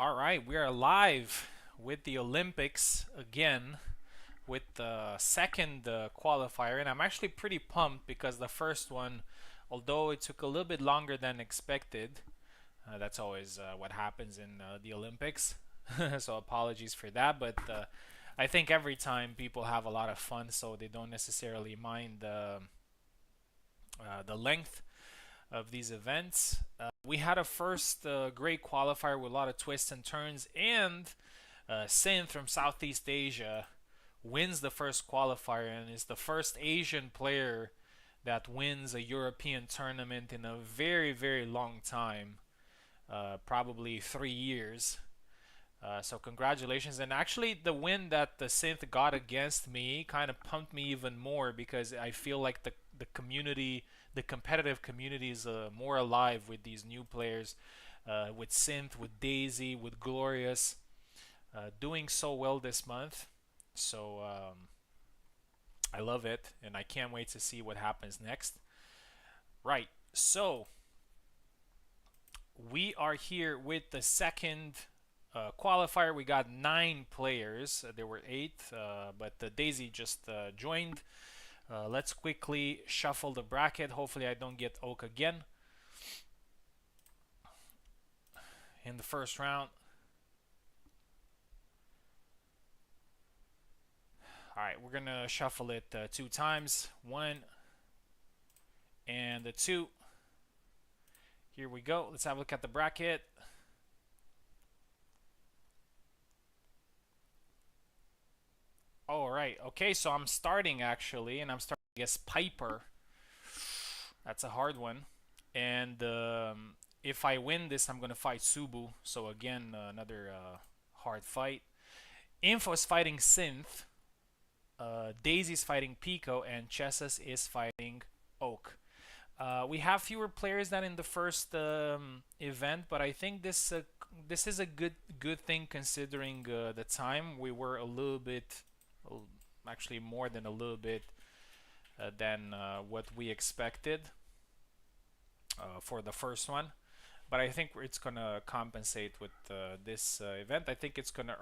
All right, we are live with the Olympics again with the second qualifier, and I'm actually pretty pumped because the first one, although it took a little bit longer than expected, that's always what happens in the Olympics. So apologies for that, but I think every time people have a lot of fun, so they don't necessarily mind the length of these events. We had a first great qualifier with a lot of twists and turns, and Synth from Southeast Asia wins the first qualifier and is the first Asian player that wins a European tournament in a very, very long time, probably 3 years. So congratulations. And actually, the win that the Synth got against me kind of pumped me even more because I feel like the community, the competitive community is more alive with these new players, with Synth, with Daisy, with Glorious, doing so well this month. So I love it, and I can't wait to see what happens next. Right, so we are here with the second qualifier. We got 9 players. There were 8, but Daisy just joined. Let's quickly shuffle the bracket. Hopefully I don't get Oak again in the first round. Alright, we're going to shuffle it 2 times. 1 and the 2. Here we go. Let's have a look at the bracket. All right. Okay, so I'm starting actually, and I'm starting against Piper. That's a hard one. And if I win this, I'm gonna fight Subu. So again, another hard fight. Info's fighting Synth. Daisy's fighting Pico, and Chessas is fighting Oak. We have fewer players than in the first event, but I think this is a good thing considering the time. We were a little bit, actually more than a little bit, than what we expected for the first one. But I think it's gonna compensate with this event. I think it's gonna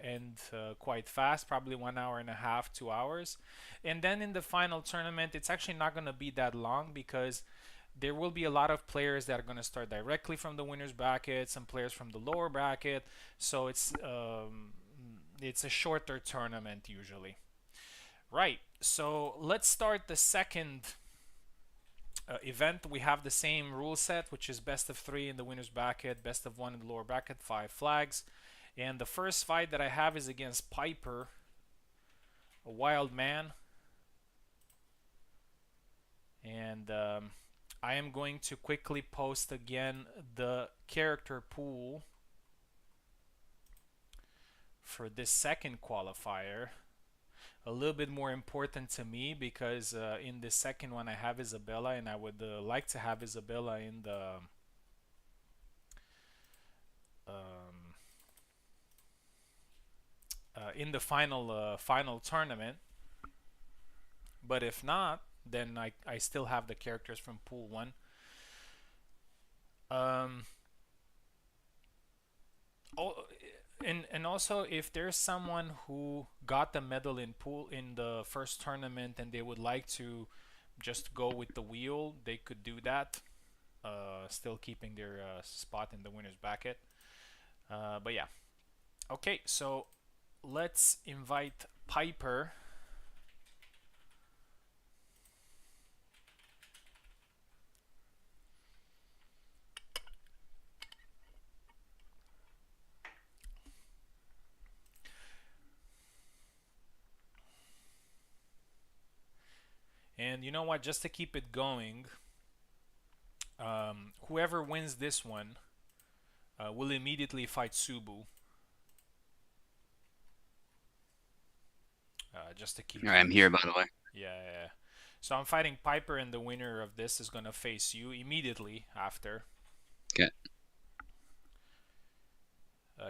end quite fast, probably 1 hour and a half, 2 hours. And then in the final tournament, it's actually not gonna be that long because there will be a lot of players that are gonna start directly from the winners bracket, some players from the lower bracket. So it's a shorter tournament usually. Right. So let's start the second event. We have the same rule set, which is best of 3 in the winner's bracket, best of 1 in the lower bracket, 5 flags. And the first fight that I have is against Piper, a wild man. And I am going to quickly post again the character pool for this second qualifier. A little bit more important to me because in the second one I have Isabella, and I would like to have Isabella in the final tournament. But if not, then I still have the characters from pool 1. Oh, and also if there's someone who got the medal in the first tournament and they would like to just go with the wheel, they could do that, still keeping their spot in the winner's bracket. But yeah, okay, so let's invite Piper. And you know what, just to keep it going, whoever wins this one will immediately fight Subu. Just to keep I'm here, by the way. yeah, yeah, yeah. So I'm fighting Piper, and the winner of this is gonna face you immediately after. Okay.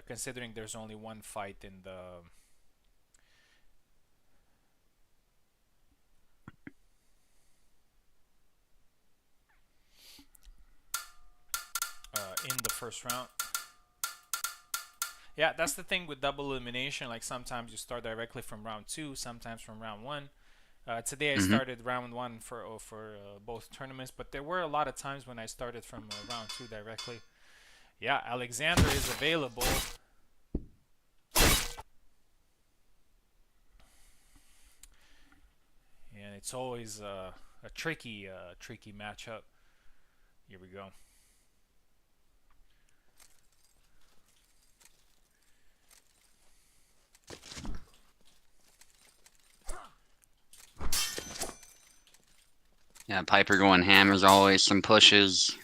Considering there's only one fight in the first round. Yeah, that's the thing with double elimination. Like sometimes you start directly from round two, sometimes from round one. Today I Hmm. started round one for both tournaments, but there were a lot of times when I started from round two directly. Yeah, Alexander is available, and it's always a tricky matchup. Here we go. Yeah, Piper going ham as always. Some pushes.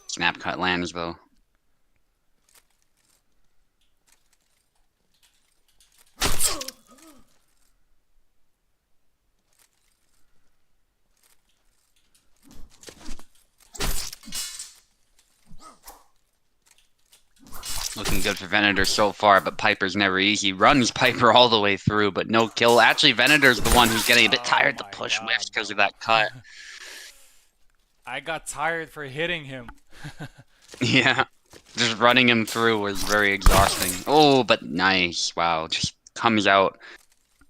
Snap cut lands though. Looking good for Venator so far, but Piper's never easy. Runs Piper all the way through, but no kill. Actually, Venator's the one who's getting a bit Oh tired to my push god, whiffs because of bro. that cut. I got tired for hitting him. Yeah, just running him through was very exhausting. Oh, but nice. Wow, just comes out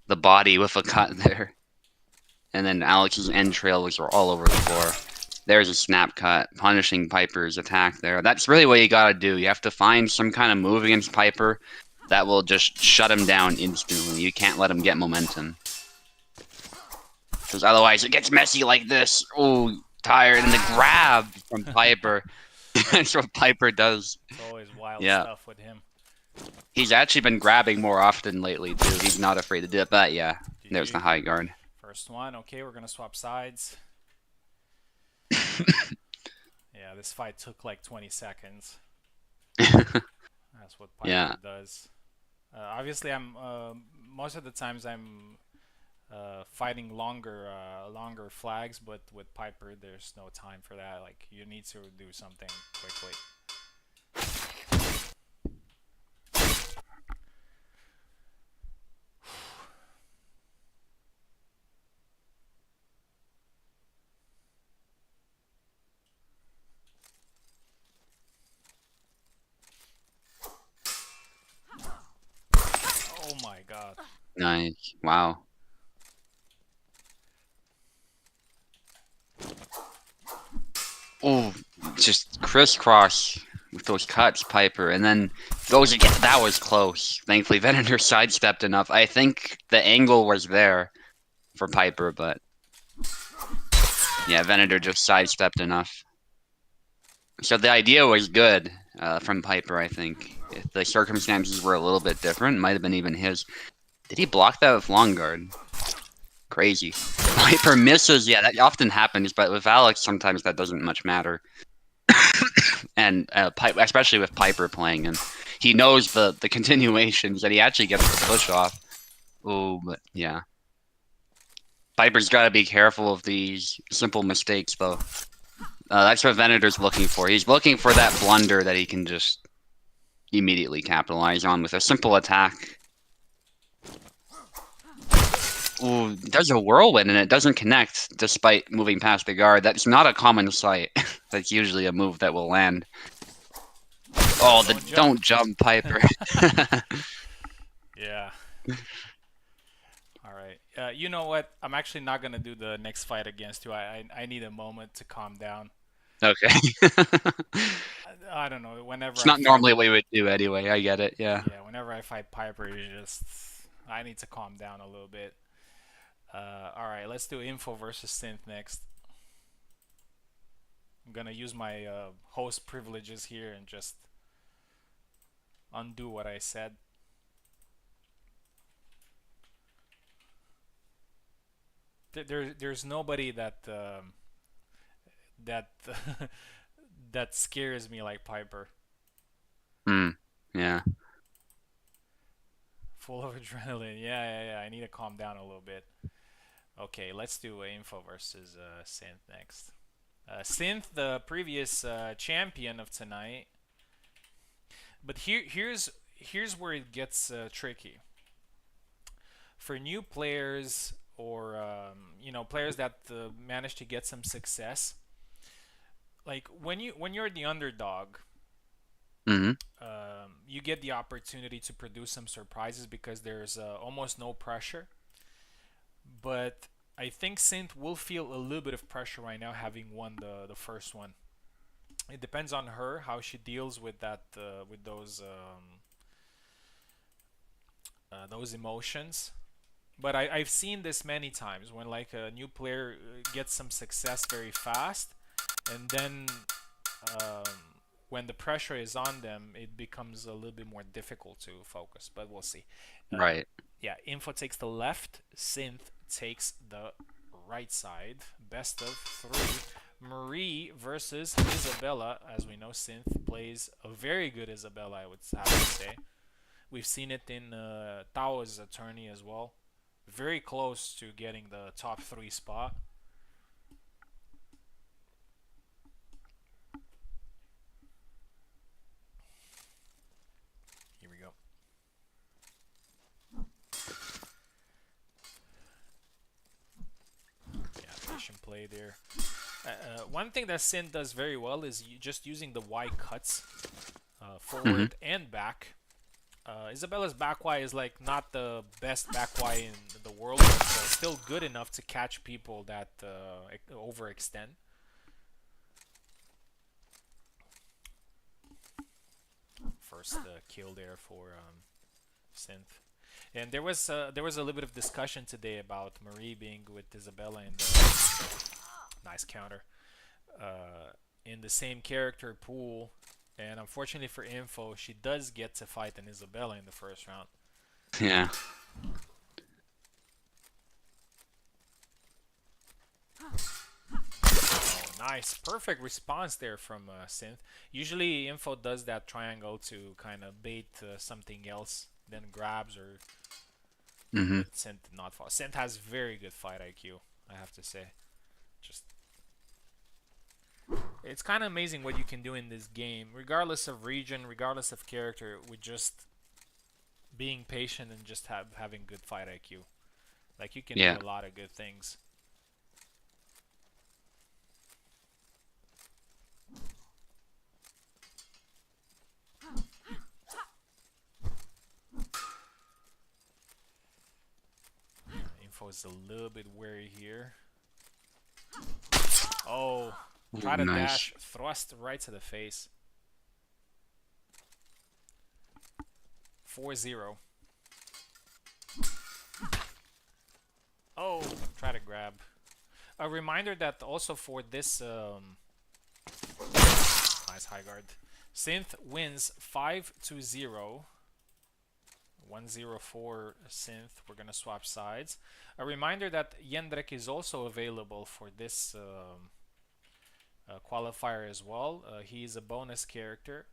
the body with a cut there. And then Alex's entrails were all over the floor. There's a snap cut, punishing Piper's attack there. That's really what you gotta do. You have to find some kind of move against Piper that will just shut him down instantly. You can't let him get momentum. Because otherwise it gets messy like this. Oh, tired. And the grab from Piper. That's what Piper does. It's always wild Yeah. stuff with him. He's actually been grabbing more often lately, too. He's not afraid to do it. But yeah, there's GG. the high guard. First one. Okay, we're gonna swap sides. Yeah, this fight took like 20 seconds. That's what Yeah. Piper does. Obviously, I'm most of the times I'm fighting longer flags, but with Piper, there's no time for that. Like you need to do something quickly. Oh my god. Nice. Wow. Oh, just crisscross with those cuts, Piper, and then goes again. That was close. Thankfully, Venator sidestepped enough. I think the angle was there for Piper, but yeah, Venator just sidestepped enough. So the idea was good from Piper, I think. If the circumstances were a little bit different, might have been even his. Did he block that with long guard? Crazy. Piper misses. Yeah, that often happens, but with Alex, sometimes that doesn't much matter. And especially with Piper playing him, he knows the continuations that he actually gets the push off. Oh, but yeah, Piper's got to be careful of these simple mistakes, though. That's what Venator's looking for. He's looking for that blunder that he can just immediately capitalize on with a simple attack. Ooh, there's a whirlwind and it doesn't connect despite moving past the guard. That's not a common sight. That's usually a move that will land. Oh, the Don't jump. don't jump, Piper. Yeah. All right. You know what? I'm actually not gonna do the next fight against you. I need a moment to calm down. Okay. I don't know. Whenever It's I not fight, normally what we would do anyway. I get it. Yeah. yeah, whenever I fight Piper, it's just I need to calm down a little bit. All right, let's do info versus synth next. I'm gonna use my host privileges here and just undo what I said. There's nobody that that scares me like Piper. Hmm. Yeah. Full of adrenaline. Yeah. I need to calm down a little bit. Okay, let's do info versus synth next. Synth, the previous champion of tonight, but here's where it gets tricky for new players or players that manage to get some success. Like when you're the underdog, Mm-hmm. You get the opportunity to produce some surprises because there's almost no pressure. But I think Synth will feel a little bit of pressure right now, having won the first one. It depends on her how she deals with that with those emotions. But I've seen this many times when like a new player gets some success very fast, and then um, when the pressure is on them, it becomes a little bit more difficult to focus. But we'll see. Uh, Right. yeah, Info takes the left, Synth takes the right side. Best of three. Marie versus Isabella. As we know, Synth plays a very good Isabella, I would have to say. We've seen it in Tao's attorney as well. Very close to getting the top three spot. Here we go. Yeah, patient play there. One thing that Sin does very well is just using the Y cuts Mm-hmm. forward and back. Isabella's back Y is like not the best back Y in the world, but still good enough to catch people that overextend. First kill there for Synth. And there was a little bit of discussion today about Marie being with Isabella in the nice counter in the same character pool. And unfortunately for Info, she does get to fight an Isabella in the first round. Yeah. Oh, nice, perfect response there from Synth. Usually Info does that triangle to kind of bait something else, then grabs or. Mm-hmm. But Synth did not fall. Synth has very good fight IQ, I have to say. Just it's kind of amazing what you can do in this game, regardless of region, regardless of character, with just being patient and just having good fight IQ. Like you can do Yeah. a lot of good things. Info is a little bit wary here. Oh, try Ooh, to nice. dash, thrust right to the face. 4-0. Oh, try to grab. A reminder that also for this nice high guard. Synth wins 5-0. 1-0 for Synth. We're gonna swap sides. A reminder that Jendrek is also available for this qualifier as well. He's a bonus character.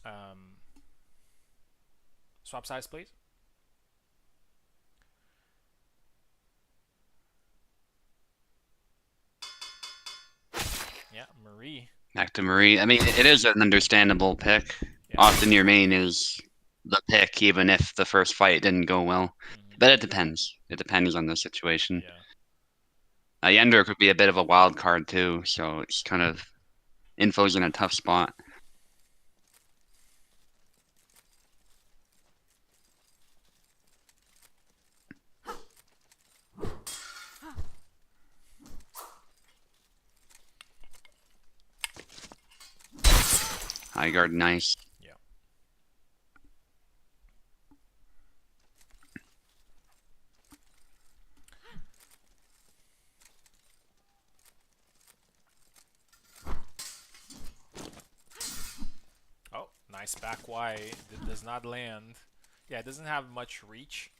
Um, swap sides, please. Yeah, Marie. Back to Marie. I mean, it is an understandable pick. Yeah. Often your main is the pick, even if the first fight didn't go well. But it depends. It depends on the situation. Yeah. Yender could be a bit of a wild card too, so it's kind of Info's in a tough spot. High guard, nice. Yeah. Oh, nice back Y. It does not land. Yeah, it doesn't have much reach.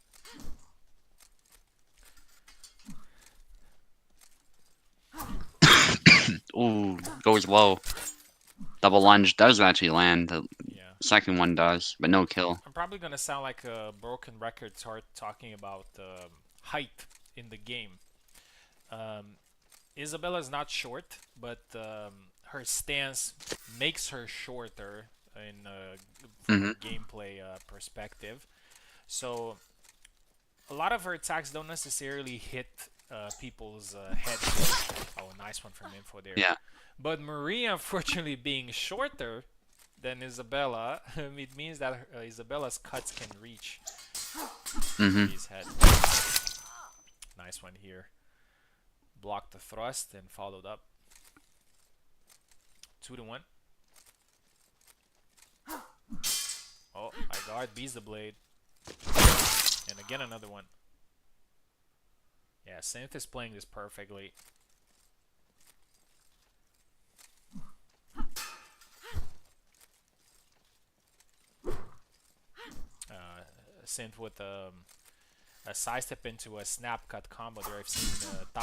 Ooh, goes low. Double lunge does actually land. The Yeah. second one does, but no kill. I'm probably gonna sound like a broken record start talking about height in the game. Um, Isabella's not short, but her stance makes her shorter in from a Hmm. gameplay perspective. So a lot of her attacks don't necessarily hit people's heads. Oh, nice one from Info there. Yeah. But Marie, unfortunately, being shorter than Isabella, it means that Isabella's cuts can reach Mm-hmm. Marie's head. Nice one here. Blocked the thrust and followed up. 2-1. Oh, I guard, beats the blade. And again another one. Yeah, Synth is playing this perfectly. Synth with a sidestep into a snap cut combo there. I've seen Tao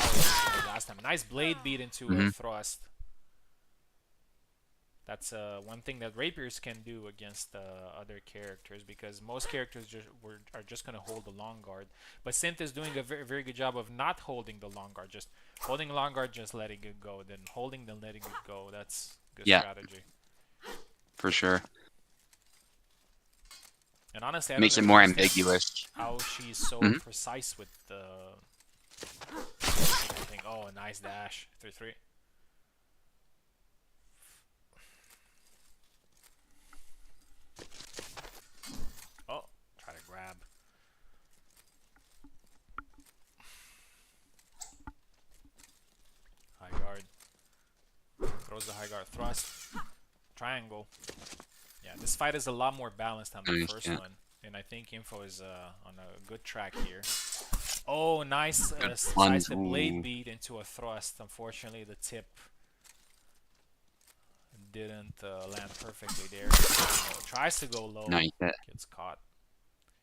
last time. Nice blade beat into a Mm-hmm. thrust. That's one thing that rapiers can do against other characters, because most characters are just going to hold the long guard. But Synth is doing a very good job of not holding the long guard. Just holding long guard, just letting it go. Then holding, then letting it go. That's good strategy. For sure. And honestly, I Makes don't it more understand ambiguous. how she's so Mhm. precise with the thing. Oh, a nice dash. 3-3. Oh, try to grab. High guard. Throws the high guard thrust. Triangle. Yeah, this fight is a lot more balanced than the first one. And I think Info is on a good track here. Oh, nice sidestep blade beat into a thrust. Unfortunately, the tip didn't land perfectly there. So tries to go low. Nice. Gets caught.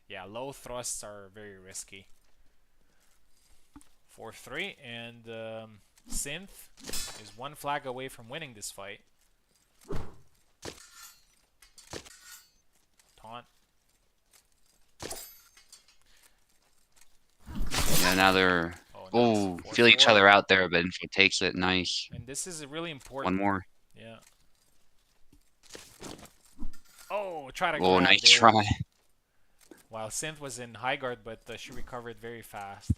Yeah, low thrusts are very risky. 4-3, and Synth is one flag away from winning this fight. Taunt. Yeah, now they're nice. feel each other out there, but Info takes it. Nice. And this is really important. One more. Yeah. Oh, try to grab. Oh, nice there. try. While Synth was in high guard, but she recovered very fast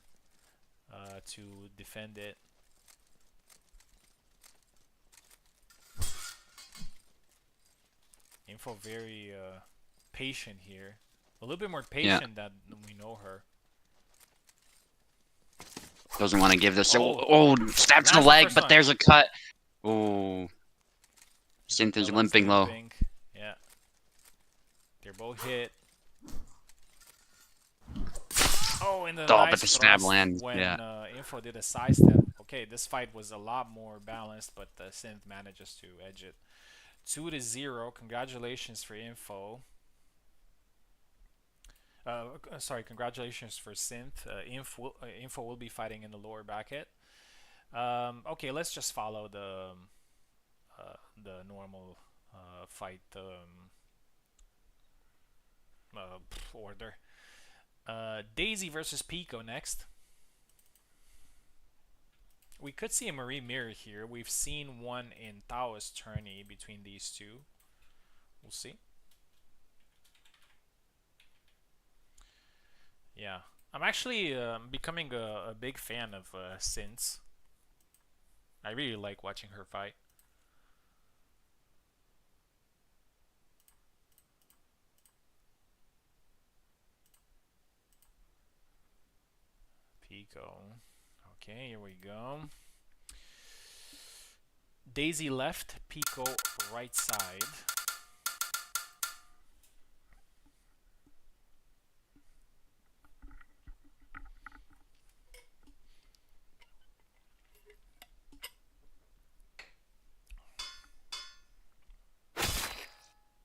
to defend it. Info very patient here. A little bit more patient than we know her. Doesn't want to give this. Stabs the leg, but there's a cut. Oh. Synth is limping low. Yeah. They're both hit. Oh, and the nice but the stab lands. When Yeah. Info did a sidestep. Okay, this fight was a lot more balanced, but Synth manages to edge it. 2-0. Congratulations for Info. Sorry, congratulations for Synth. Info will be fighting in the lower bracket. Okay, let's just follow the normal fight order. Daisy versus Pico next. We could see a Marie mirror here. We've seen one in Tao's tourney between these two. We'll see. Yeah, I'm actually becoming a big fan of Synth. I really like watching her fight. Pico. Okay, here we go. Daisy left, Pico right side.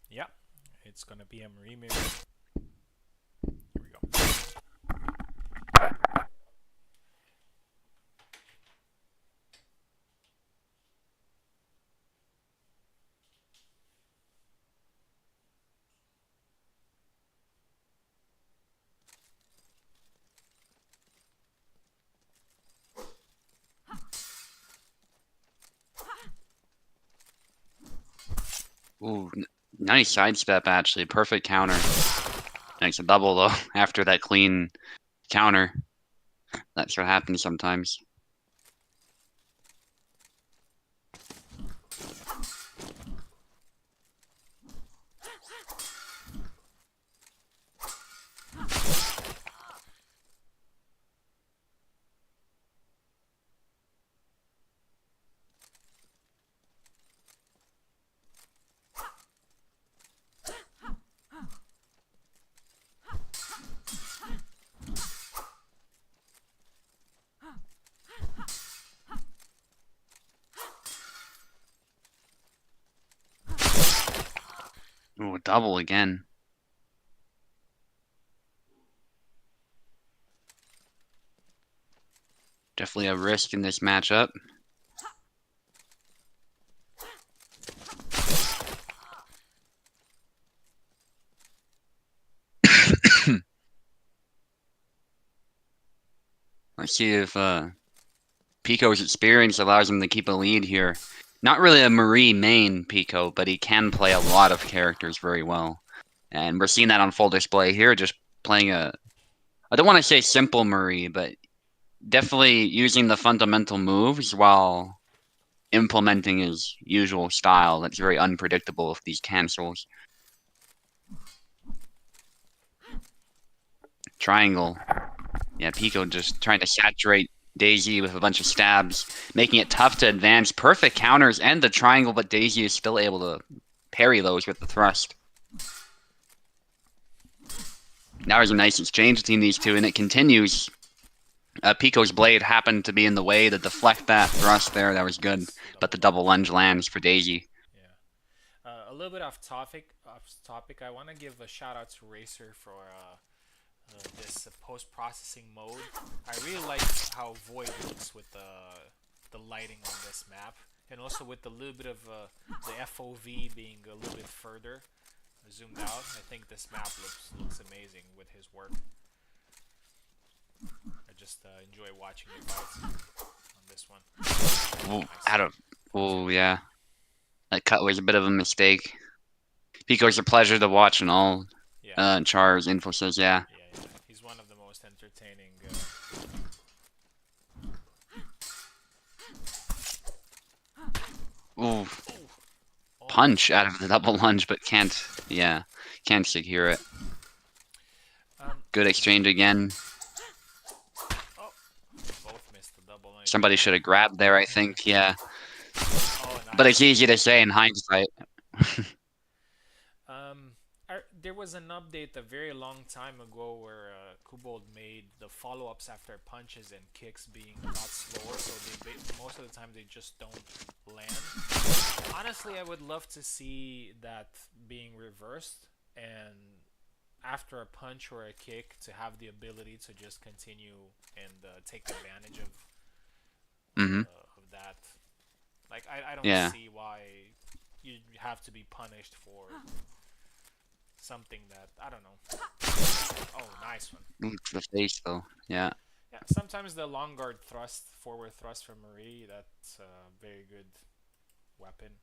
Yeah, it's gonna be a Marie mirror. Here we go. Ooh, nice sidestep actually. Perfect counter. Makes a double though after that clean counter. That's what happens sometimes. Ooh, double again. Definitely a risk in this matchup. Let's see if Pico's experience allows him to keep a lead here. Not really a Marie main Pico, but he can play a lot of characters very well. And we're seeing that on full display here, just playing a, I don't want to say simple Marie, but definitely using the fundamental moves while implementing his usual style that's very unpredictable with these cancels. Triangle. Yeah, Pico just trying to saturate Daisy with a bunch of stabs, making it tough to advance. Perfect counters and the triangle, but Daisy is still able to parry those with the thrust. Now there's a nice exchange between these two, and it continues. Pico's blade happened to be in the way to deflect that thrust there. That was good, but the double lunge lands for Daisy. Yeah. A little bit off topic. I want to give a shout out to Racer for this post-processing mode. I really like how Void looks with the lighting on this map, and also with the little bit of the FOV being a little bit further zoomed out. I think this map looks amazing with his work. I just enjoy watching the fights on this one. Oh, Nice. oh yeah, that cut was a bit of a mistake. Pico's a pleasure to watch in all Yeah, Char's info says, yeah. yeah. He's one of the most entertaining. Ooh, Almost. punch out of the double lunge, but can't secure it. Um, Good exchange again. oh, both missed the double knife. Somebody should have grabbed there, I think, yeah. Oh, But nice. it's easy to say in hindsight. There was an update a very long time ago where Kubold made the follow-ups after punches and kicks being a lot slower, so most of the time they just don't land. Honestly, I would love to see that being reversed, and after a punch or a kick, to have the ability to just continue and take advantage Hmm. of that. Like I don't Yeah. see why you have to be punished for something that I don't know. Oh, nice one. Ooh, to the face, though. Yeah. Yeah, sometimes the long guard thrust, forward thrust from Marie, that's a very good weapon.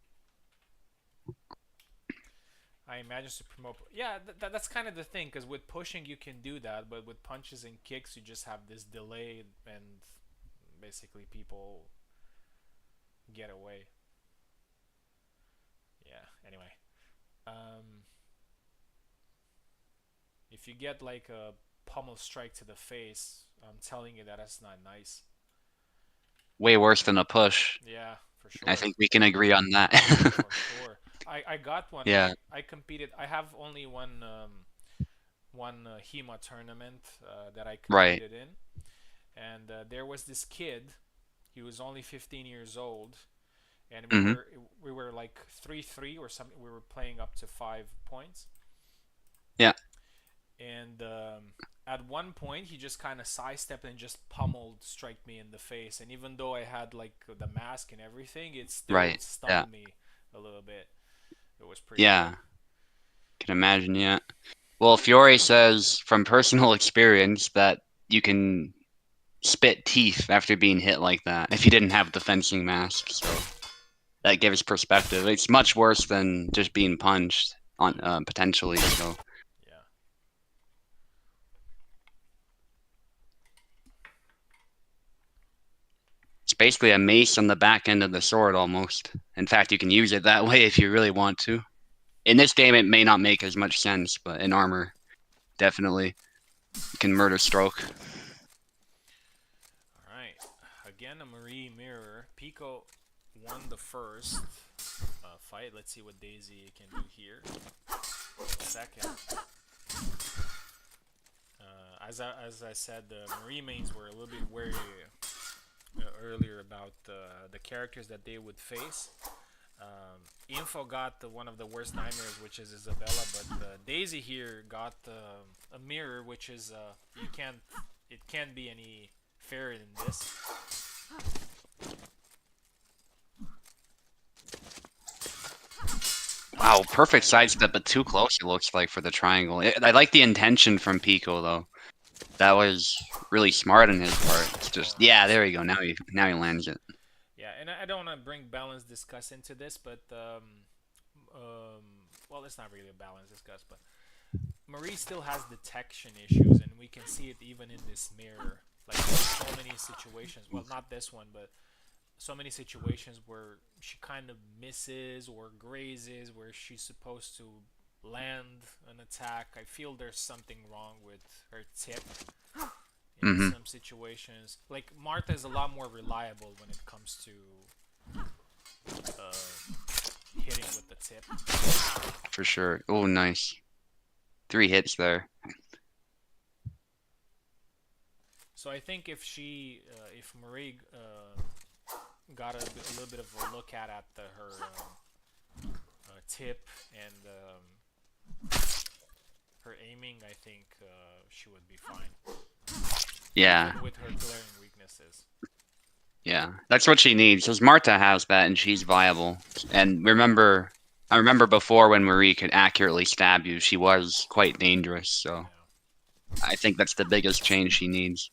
I imagine to promote. Yeah, that's kind of the thing, because with pushing you can do that, but with punches and kicks you just have this delay, and basically people get away. Yeah. Anyway, um, if you get like a pummel strike to the face, I'm telling you that that's not nice. Way worse than a push. Yeah, for I sure. think we can agree on that. For sure. I got one. Yeah. I competed. I have only one HEMA tournament that I Right. competed in, and there was this kid. He was only 15 years old, and Hmm. we were like 3-3 or something. We were playing up to 5 points, Yeah. and at one point he just kind of sidestepped and just pummeled, strike me in the face. And even though I had like the mask and everything, it still Right. Yeah. stunned me a little bit. It was pretty good. Yeah. Can imagine, yeah. Well, Fiore says from personal experience that you can spit teeth after being hit like that if you didn't have the fencing mask. So that gives perspective. It's much worse than just being punched on potentially. So Yeah. it's basically a mace on the back end of the sword almost. In fact, you can use it that way if you really want to. In this game, it may not make as much sense, but in armor, definitely you can murder stroke. All right. Again, a Marie mirror. Pico won the first fight. Let's see what Daisy can do here. Second. As I said, the Marie mains were a little bit wary earlier about the characters that they would face. Info got one of the worst nightmares, which is Isabella, but Daisy here got a mirror, which is you can't. It can't be any fairer than this. Wow, perfect sidestep, but too close it looks like for the triangle. I like the intention from Pico though. That was really smart on his part. It's just Oh, yeah, nice. there you go. Now he lands it. Yeah, and I don't want to bring balance discuss into this, but um, well, it's not really a balance discuss, but Marie still has detection issues, and we can see it even in this mirror. Like so many situations. Well, not this one, but so many situations where she kind of misses or grazes where she's supposed to land an attack. I feel there's something wrong with her tip in Hmm. some situations. Like Martha is a lot more reliable when it comes to hitting with the tip. For sure. Oh, nice. 3 hits there. So I think if Marie got a little bit of a look at her tip and her aiming, I think she would be fine, Yeah, even with her glaring weaknesses. yeah. That's what she needs. Because Marta has that, and she's viable. And I remember before when Marie could accurately stab you, she was quite dangerous. So Yeah. I think that's the biggest change she needs.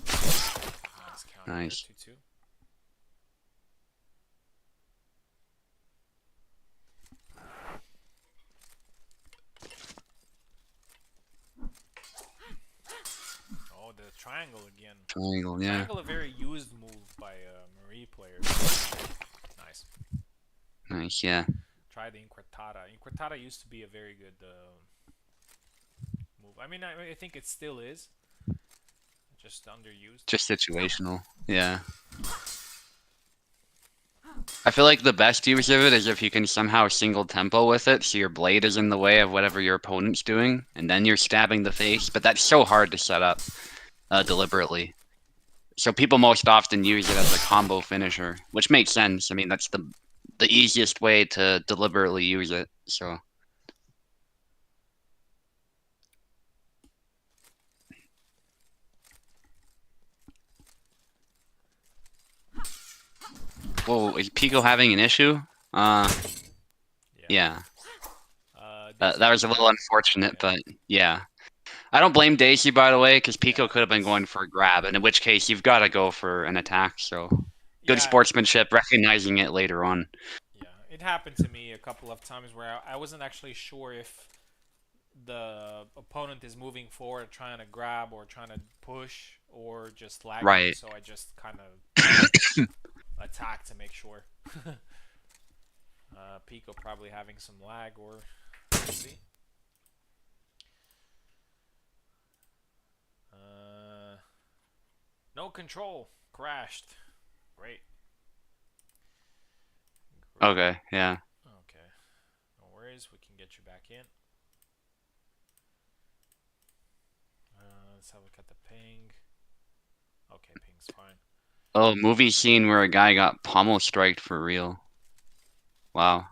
Nice counter there, Nice. 2-2. Oh, the triangle again. Triangle, yeah. Triangle, a very used move by Marie players. Nice. Nice, yeah. Try the Inquartada. Inquartada used to be a very good move. I mean, I think it still is, just underused. Just situational. Yeah. I feel like the best use of it is if you can somehow single tempo with it, so your blade is in the way of whatever your opponent's doing, and then you're stabbing the face. But that's so hard to set up deliberately. So people most often use it as a combo finisher, which makes sense. I mean, that's the easiest way to deliberately use it. So, whoa, is Pico having an issue? Uh, Yeah. yeah. Daisy That was got a little grabbed. unfortunate, Yeah. but yeah. I don't blame Daisy, by the way, because Pico Yeah. could have been It's going for a grab, and in which case you've got to go for an attack. So good yeah. sportsmanship, recognizing it later on. Yeah. It happened to me a couple of times where I wasn't actually sure if the opponent is moving forward, trying to grab or trying to push, or just lagging. Right. So I just kind of attack to make sure. Pico probably having some lag, or let's see. Uh, no control, crashed. Great, great. Okay, yeah. Okay, no worries. We can get you back in. Let's have a look at the ping. Okay, ping's fine. Oh, movie scene where a guy got pommel striked for real. Wow.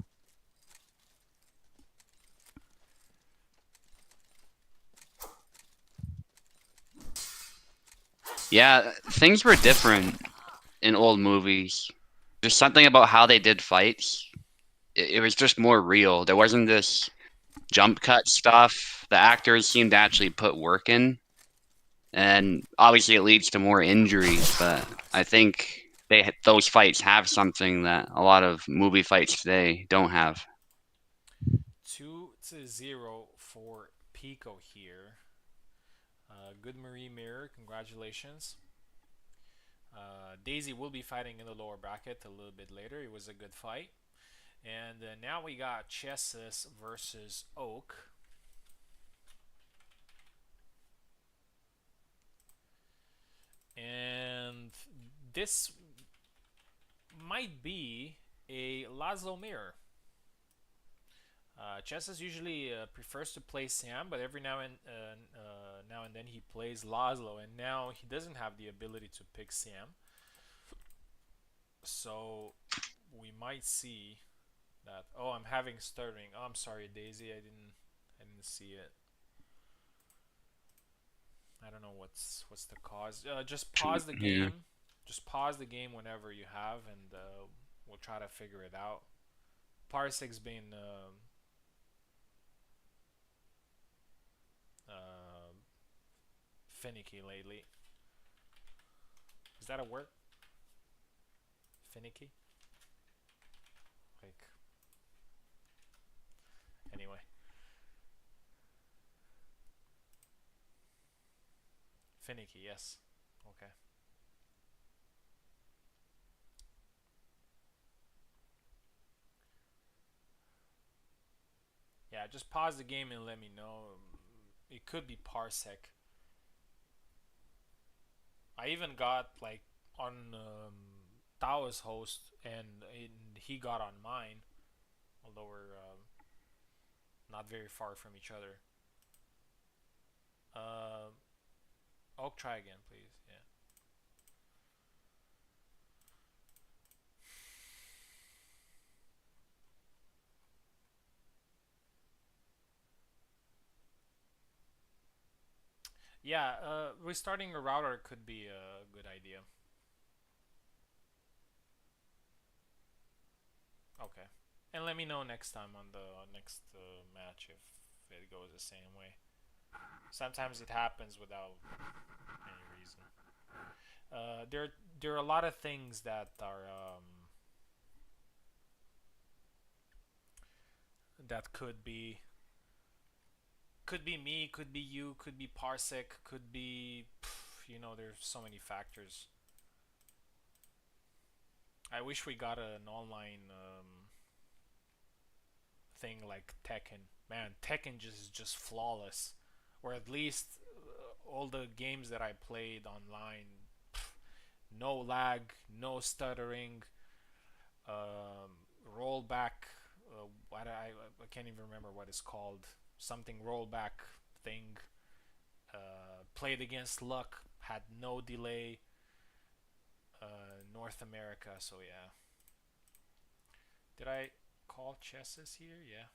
Yeah, things were different in old movies. There's something about how they did fights. It was just more real. There wasn't this jump cut stuff. The actors seemed to actually put work in, and obviously it leads to more injuries. But I think those fights have something that a lot of movie fights today don't have. 2-0 for Pico here. Good Marie Mirror, congratulations. Daisy will be fighting in the lower bracket a little bit later. It was a good fight. And now we got Chesses versus Oak. And this might be a Laszlo mirror. Chesses usually prefers to play Sam, but every now and then he plays Laszlo, and now he doesn't have the ability to pick Sam. So we might see that. Oh, I'm having stuttering. Oh, I'm sorry, Daisy. I didn't see it. I don't know what's the cause. Just pause the Yeah. game. Just pause the game whenever you have, and we'll try to figure it out. Parsek's been uh, finicky lately. Is that a word? Finicky? Like, anyway. Finicky, yes. Okay. Yeah, just pause the game and let me know. It could be Parsec. I even got like on Tao's host, and he got on mine, although we're not very far from each other. Uh, I'll try again, please. Yeah. Yeah, restarting a router could be a good idea. Okay. And let me know next time on the next match if it goes the same way. Sometimes it happens without any reason. There are a lot of things that are that could be me, could be you, could be Parsec, could be there's so many factors. I wish we got an online thing like Tekken. Man, Tekken just is just flawless, or at least all the games that I played online, no lag, no stuttering, rollback. I can't even remember what it's called. Something rollback thing. Played against luck, had no delay. North America, so yeah. Did I call Chesses here? Yeah.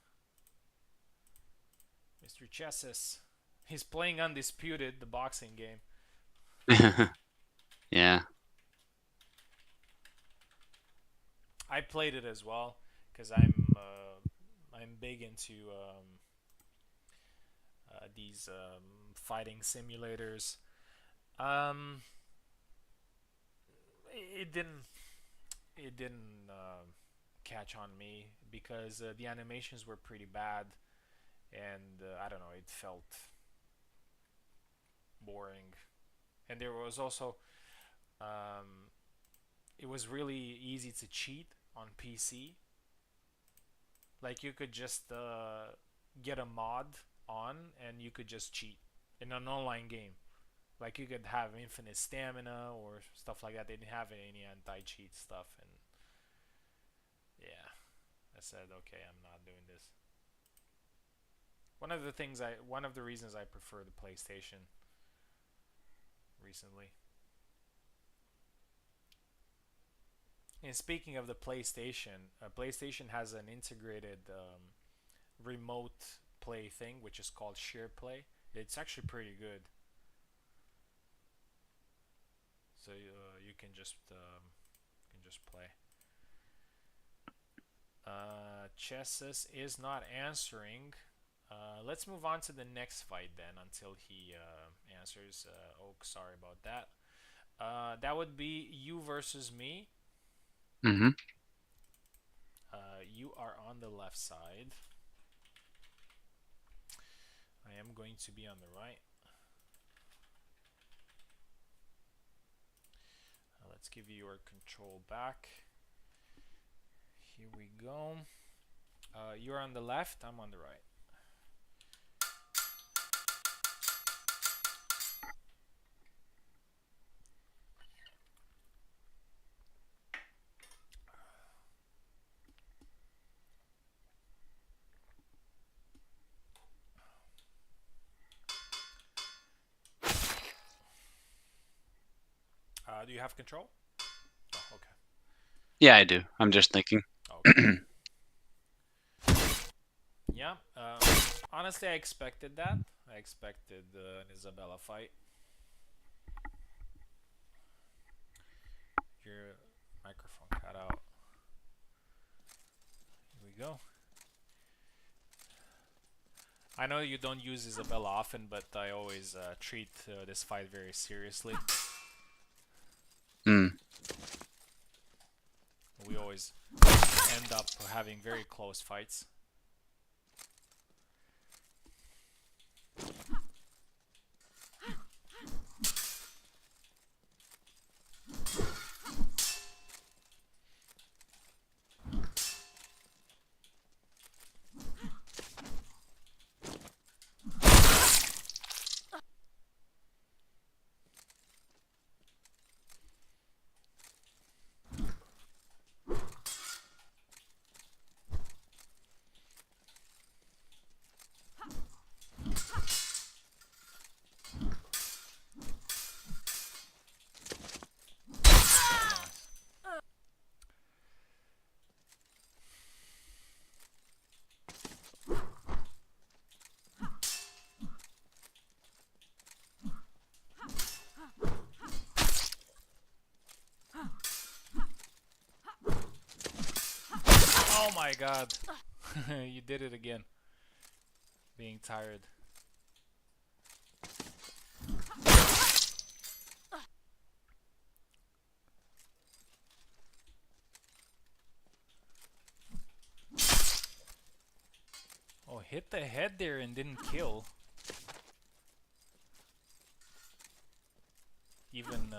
Mr. Chesses. He's playing Undisputed, the boxing game. Yeah. I played it as well because I'm big into these fighting simulators. Um, it didn't catch on me because the animations were pretty bad, and I don't know, it felt boring. And there was also um, it was really easy to cheat on PC. Like you could just get a mod on and you could just cheat in an online game. Like you could have infinite stamina or stuff like that. They didn't have any anti-cheat stuff, and yeah, I said, okay, I'm not doing this. One of the reasons I prefer the PlayStation recently. And speaking of the PlayStation, PlayStation has an integrated remote play thing, which is called Share Play. It's actually pretty good. So you can just play. Chesses is not answering. Let's move on to the next fight then until he answers. Oh, sorry about that. That would be you versus me. Hmm. You are on the left side. I am going to be on the right. Let's give you your control back. Here we go. You're on the left, I'm on the right. Do you have control? Oh, okay. Yeah, I do. I'm just thinking. Okay. Yeah. Honestly, I expected that. I expected an Isabella fight. Your microphone cut out. Here we go. I know you don't use Isabella often, but I always treat this fight very seriously. Hmm. We always end up having very close fights. Oh my god. You did it again. Being tired. Oh, hit the head there and didn't kill. Even,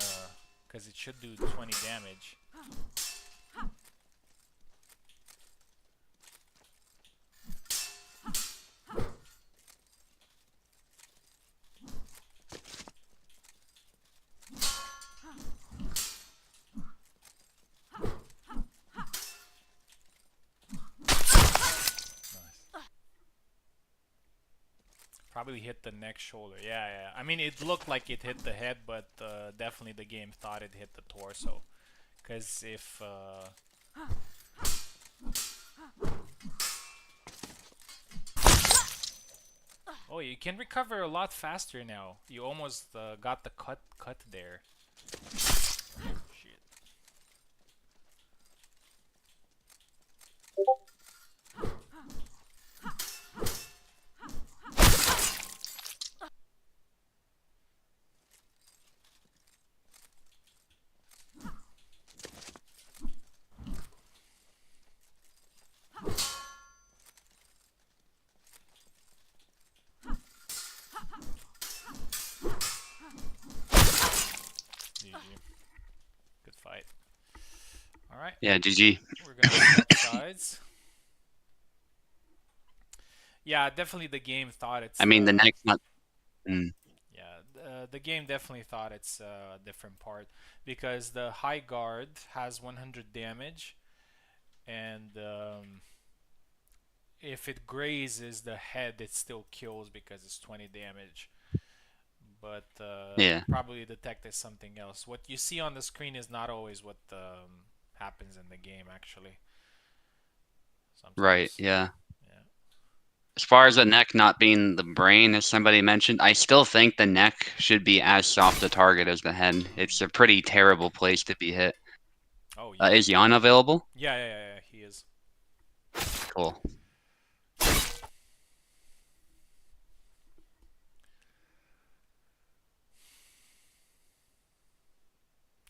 because it should do 20 damage. Nice. Probably hit the neck, shoulder. Yeah, yeah. I mean, it looked like it hit the head, but definitely the game thought it hit the torso. Because if... Oh, you can recover a lot faster now. You almost got the cut there. Shit. GG. Good fight. Alright. Yeah, GG. We're gonna switch sides. Yeah, definitely the game thought it's... I mean, the neck's not. Mm. Yeah, the game definitely thought it's a different part. Because the high guard has 100 damage. And if it grazes the head, it still kills because it's 20 damage. But Yeah. probably detected something else. What you see on the screen is not always what happens in the game, actually. Right. Sometimes. Yeah. Yeah. As far as the neck not being the brain, as somebody mentioned, I still think the neck should be as soft a target as the head. It's a pretty terrible place to be hit. Oh, yeah. Is Jan available? Yeah, yeah, yeah, yeah, he is. Cool.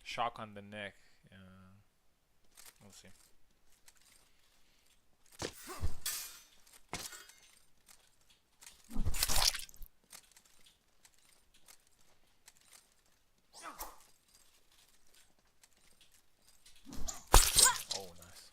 Shock on the neck. We'll see. Oh, nice.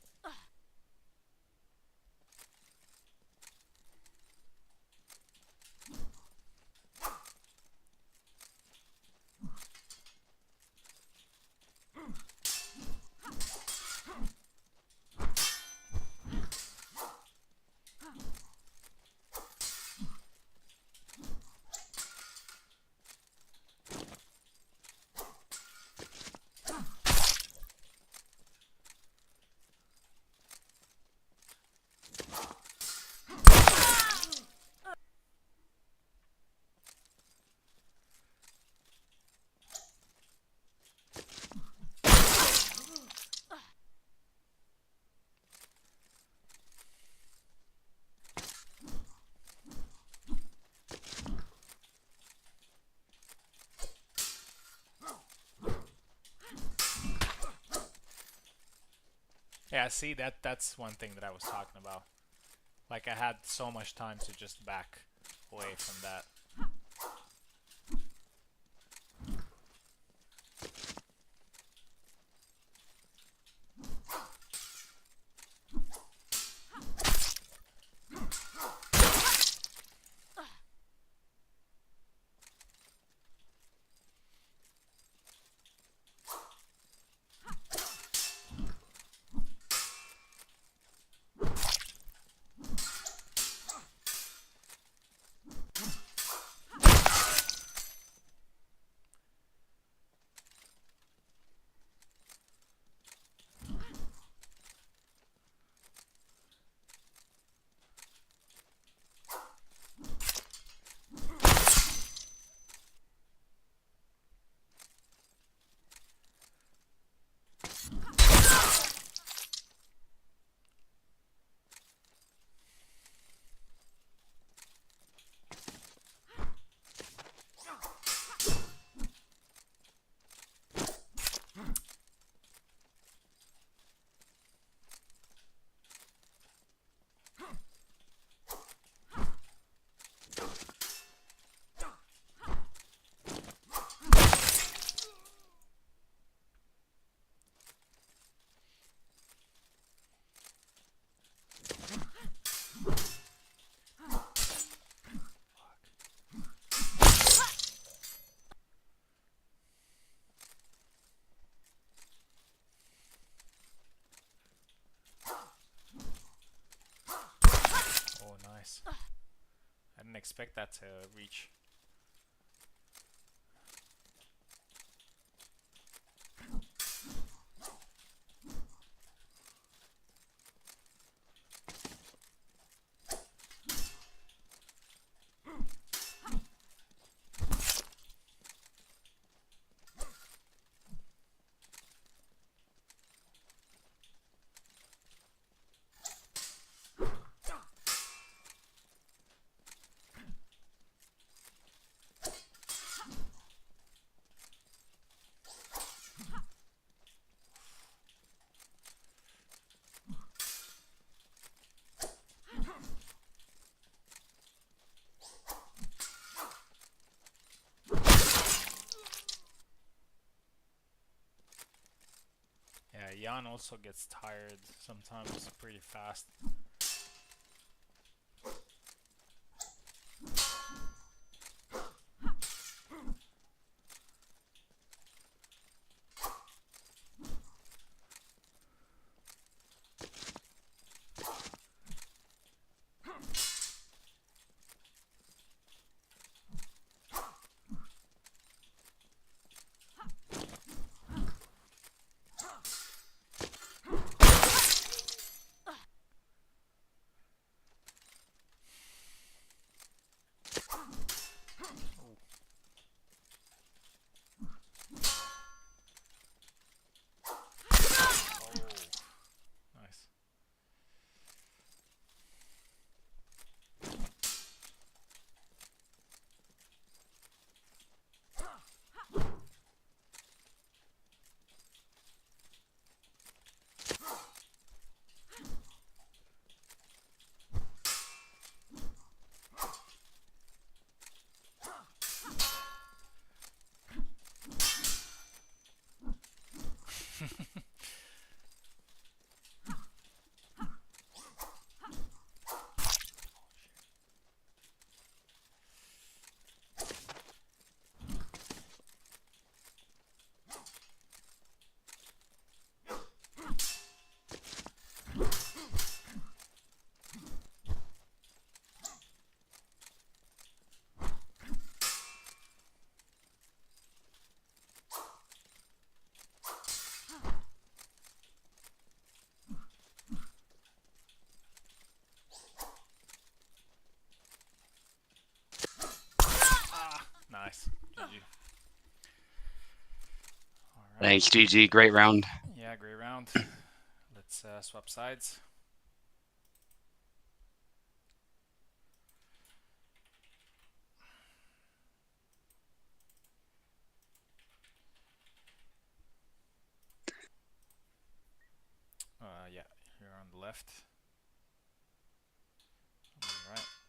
Yeah, see, that's one thing that I was talking about. Like, I had so much time to just back away from that. Oh, nice. I didn't expect that to reach. Yeah, Jan also gets tired sometimes pretty fast. Oh, nice. Ah, nice. GG. All right. Thanks, GG. Great round. Yeah, great round. Let's swap sides. Yeah. here on the left. All right.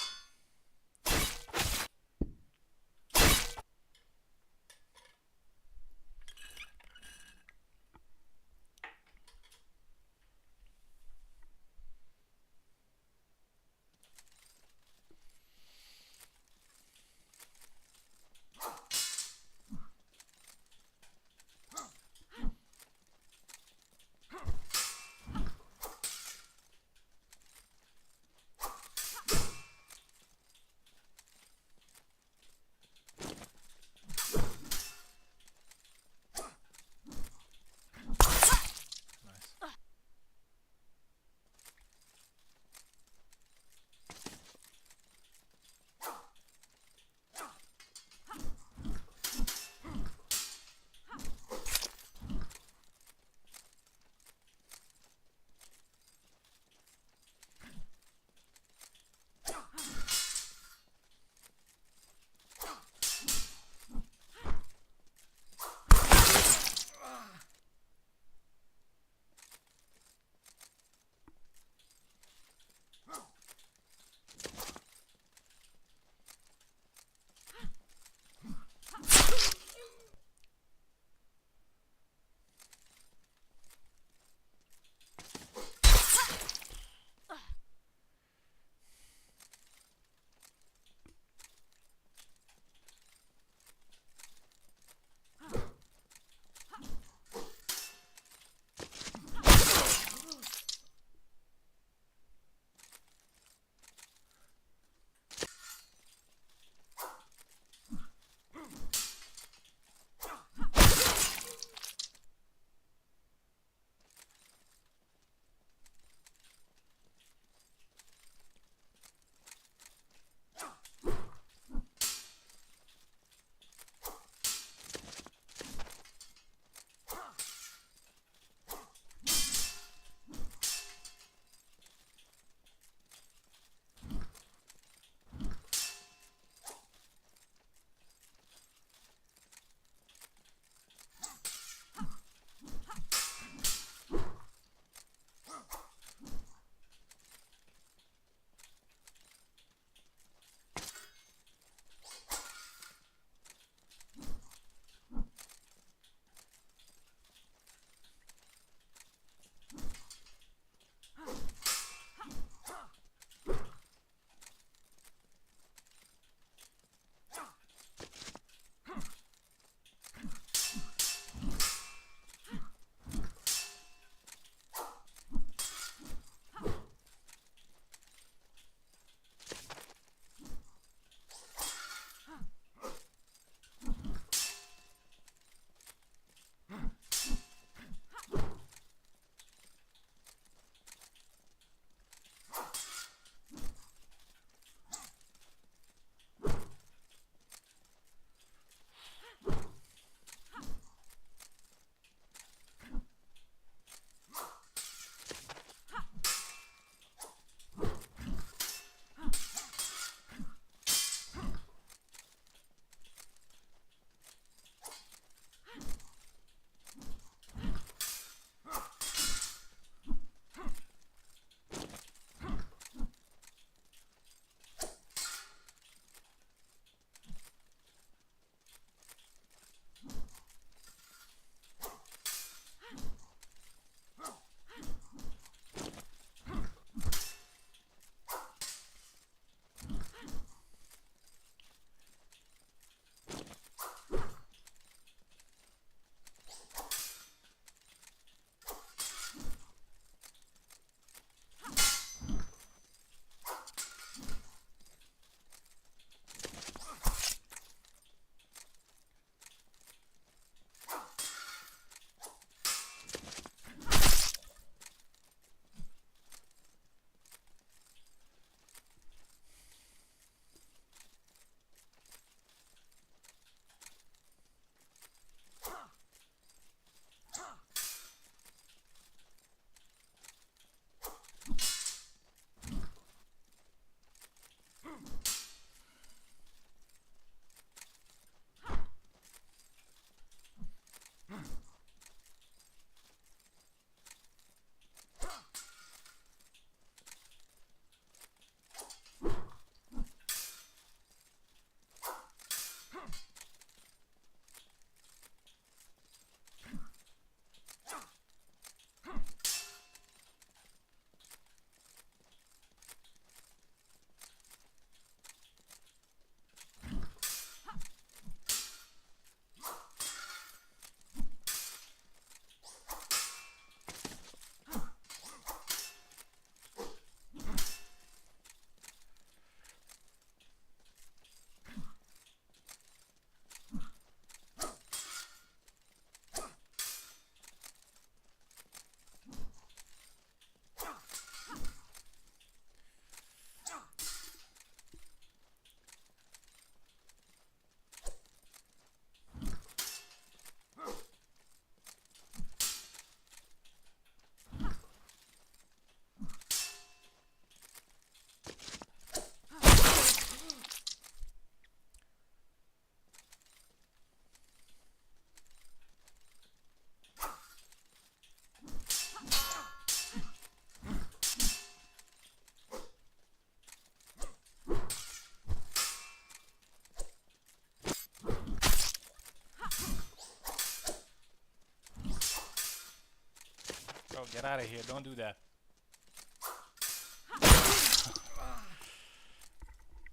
Bro, get out of here. Don't do that.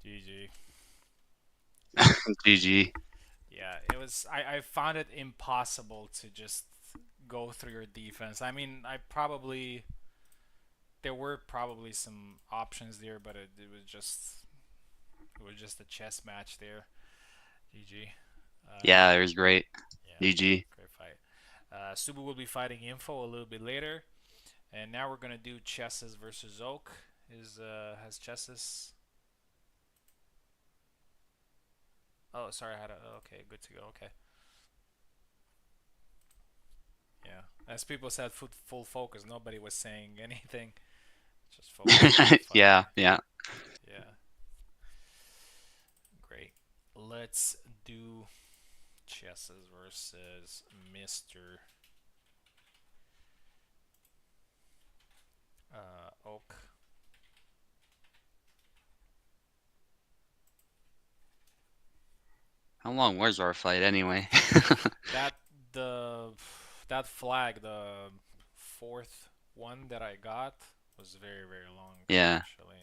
GG. GG. Yeah, it was. I found it impossible to just go through your defense. I mean, there were probably some options there, but it was just a chess match there. GG. Yeah, it was great. Yeah, GG. great fight. Subu will be fighting Info a little bit later, and now we're gonna do Chesses versus Oak. Has Chesses? Oh, sorry, I had a. Okay, good to go. Okay. Yeah, as people said, full focus. Nobody was saying anything. Just focus on the fight. Yeah, yeah. Yeah, great. Let's do Chesses versus Mr. Oak. How long was our fight anyway? That the that flag, the fourth one that I got, was very long Yeah. actually.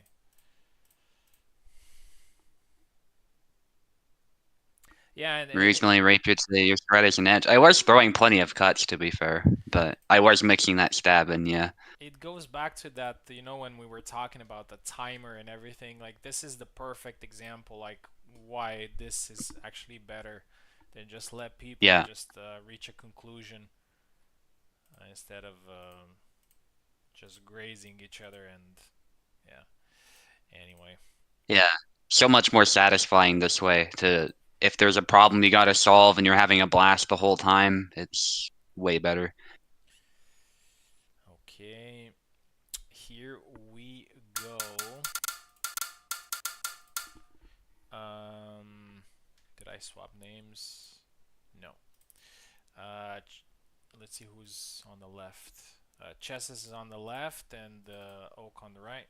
Yeah, Regionally rapidly your strategy and edge. I was throwing plenty of cuts to be fair, but I was mixing that stab in, yeah. it goes back to that, when we were talking about the timer and everything, like this is the perfect example, like why this is actually better than just let people Yeah. just reach a conclusion instead of just grazing each other and yeah. Anyway, Yeah. So much more satisfying this way to if there's a problem you gotta solve and you're having a blast the whole time, it's way better. okay, here we go. Did I swap names? No. Let's see who's on the left. Chesses is on the left and Oak on the right.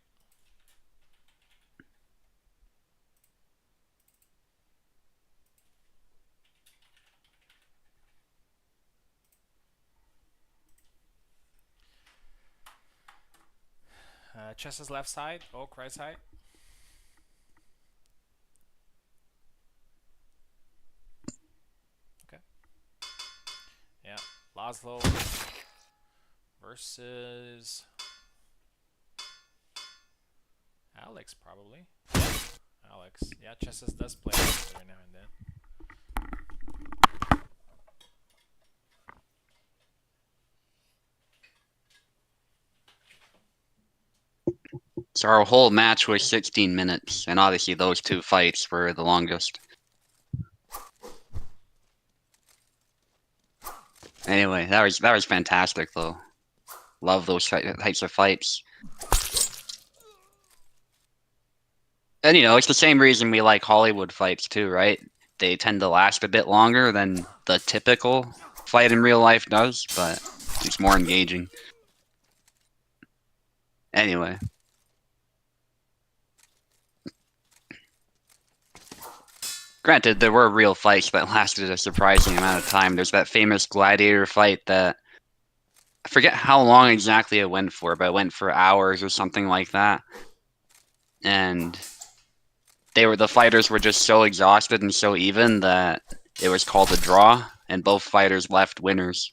Chesses left side, Oak right side. Okay. Yeah, Laszlo versus Alex probably. Alex. Yeah, Chesses does play every now and then. So our whole match was 16 minutes, and obviously those two fights were the longest. Anyway, that was fantastic though. Love those types of fights. And it's the same reason we like Hollywood fights too, right? They tend to last a bit longer than the typical fight in real life does, but it's more engaging. Anyway. Granted, there were real fights that lasted a surprising amount of time. There's that famous gladiator fight that I forget how long exactly it went for, but it went for hours or something like that. And the fighters were just so exhausted and so even that it was called a draw, and both fighters left winners.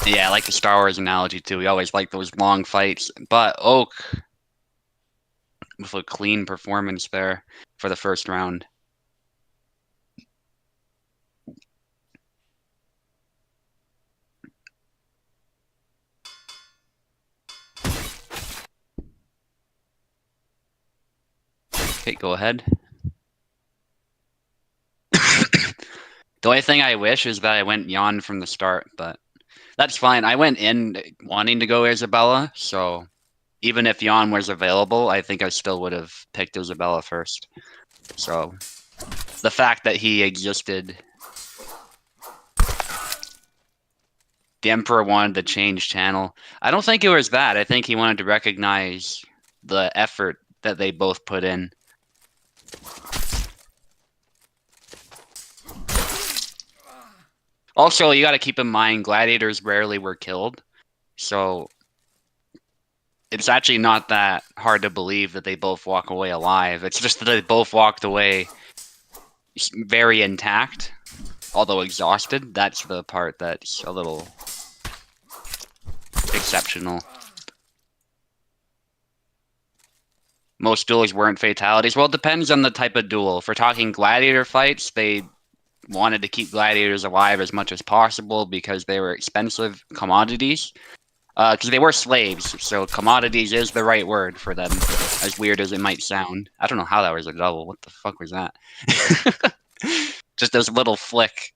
Yeah, I like the Star Wars analogy too. We always like those long fights, but Oak with a clean performance there for the first round. Okay, go ahead. The only thing I wish is that I went Yon from the start, but that's fine. I went in wanting to go Isabella, so even if Yon was available, I think I still would have picked Isabella first. So the fact that he existed the Emperor wanted to change channel. I don't think it was that. I think he wanted to recognize the effort that they both put in. Also, you got to keep in mind, gladiators rarely were killed, so it's actually not that hard to believe that they both walk away alive. It's just that they both walked away very intact, although exhausted. That's the part that's a little exceptional. Most duels weren't fatalities. Well, it depends on the type of duel. If we're talking gladiator fights, they wanted to keep gladiators alive as much as possible because they were expensive commodities. Because they were slaves, so commodities is the right word for them, as weird as it might sound. I don't know how that was a double. What the fuck was that? Just this little flick.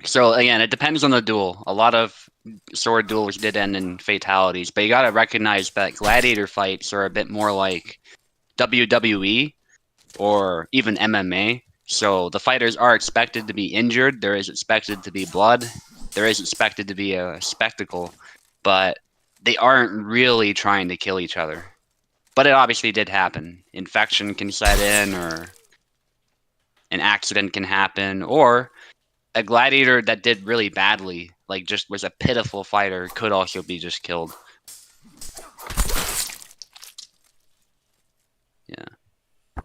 So again, it depends on the duel. A lot of sword duels did end in fatalities, but you gotta recognize that gladiator fights are a bit more like WWE or even MMA. So the fighters are expected to be injured. There is expected to be blood. There is expected to be a spectacle, but they aren't really trying to kill each other. But it obviously did happen. Infection can set in, or an accident can happen, or a gladiator that did really badly, like just was a pitiful fighter, could also be just killed. Yeah. I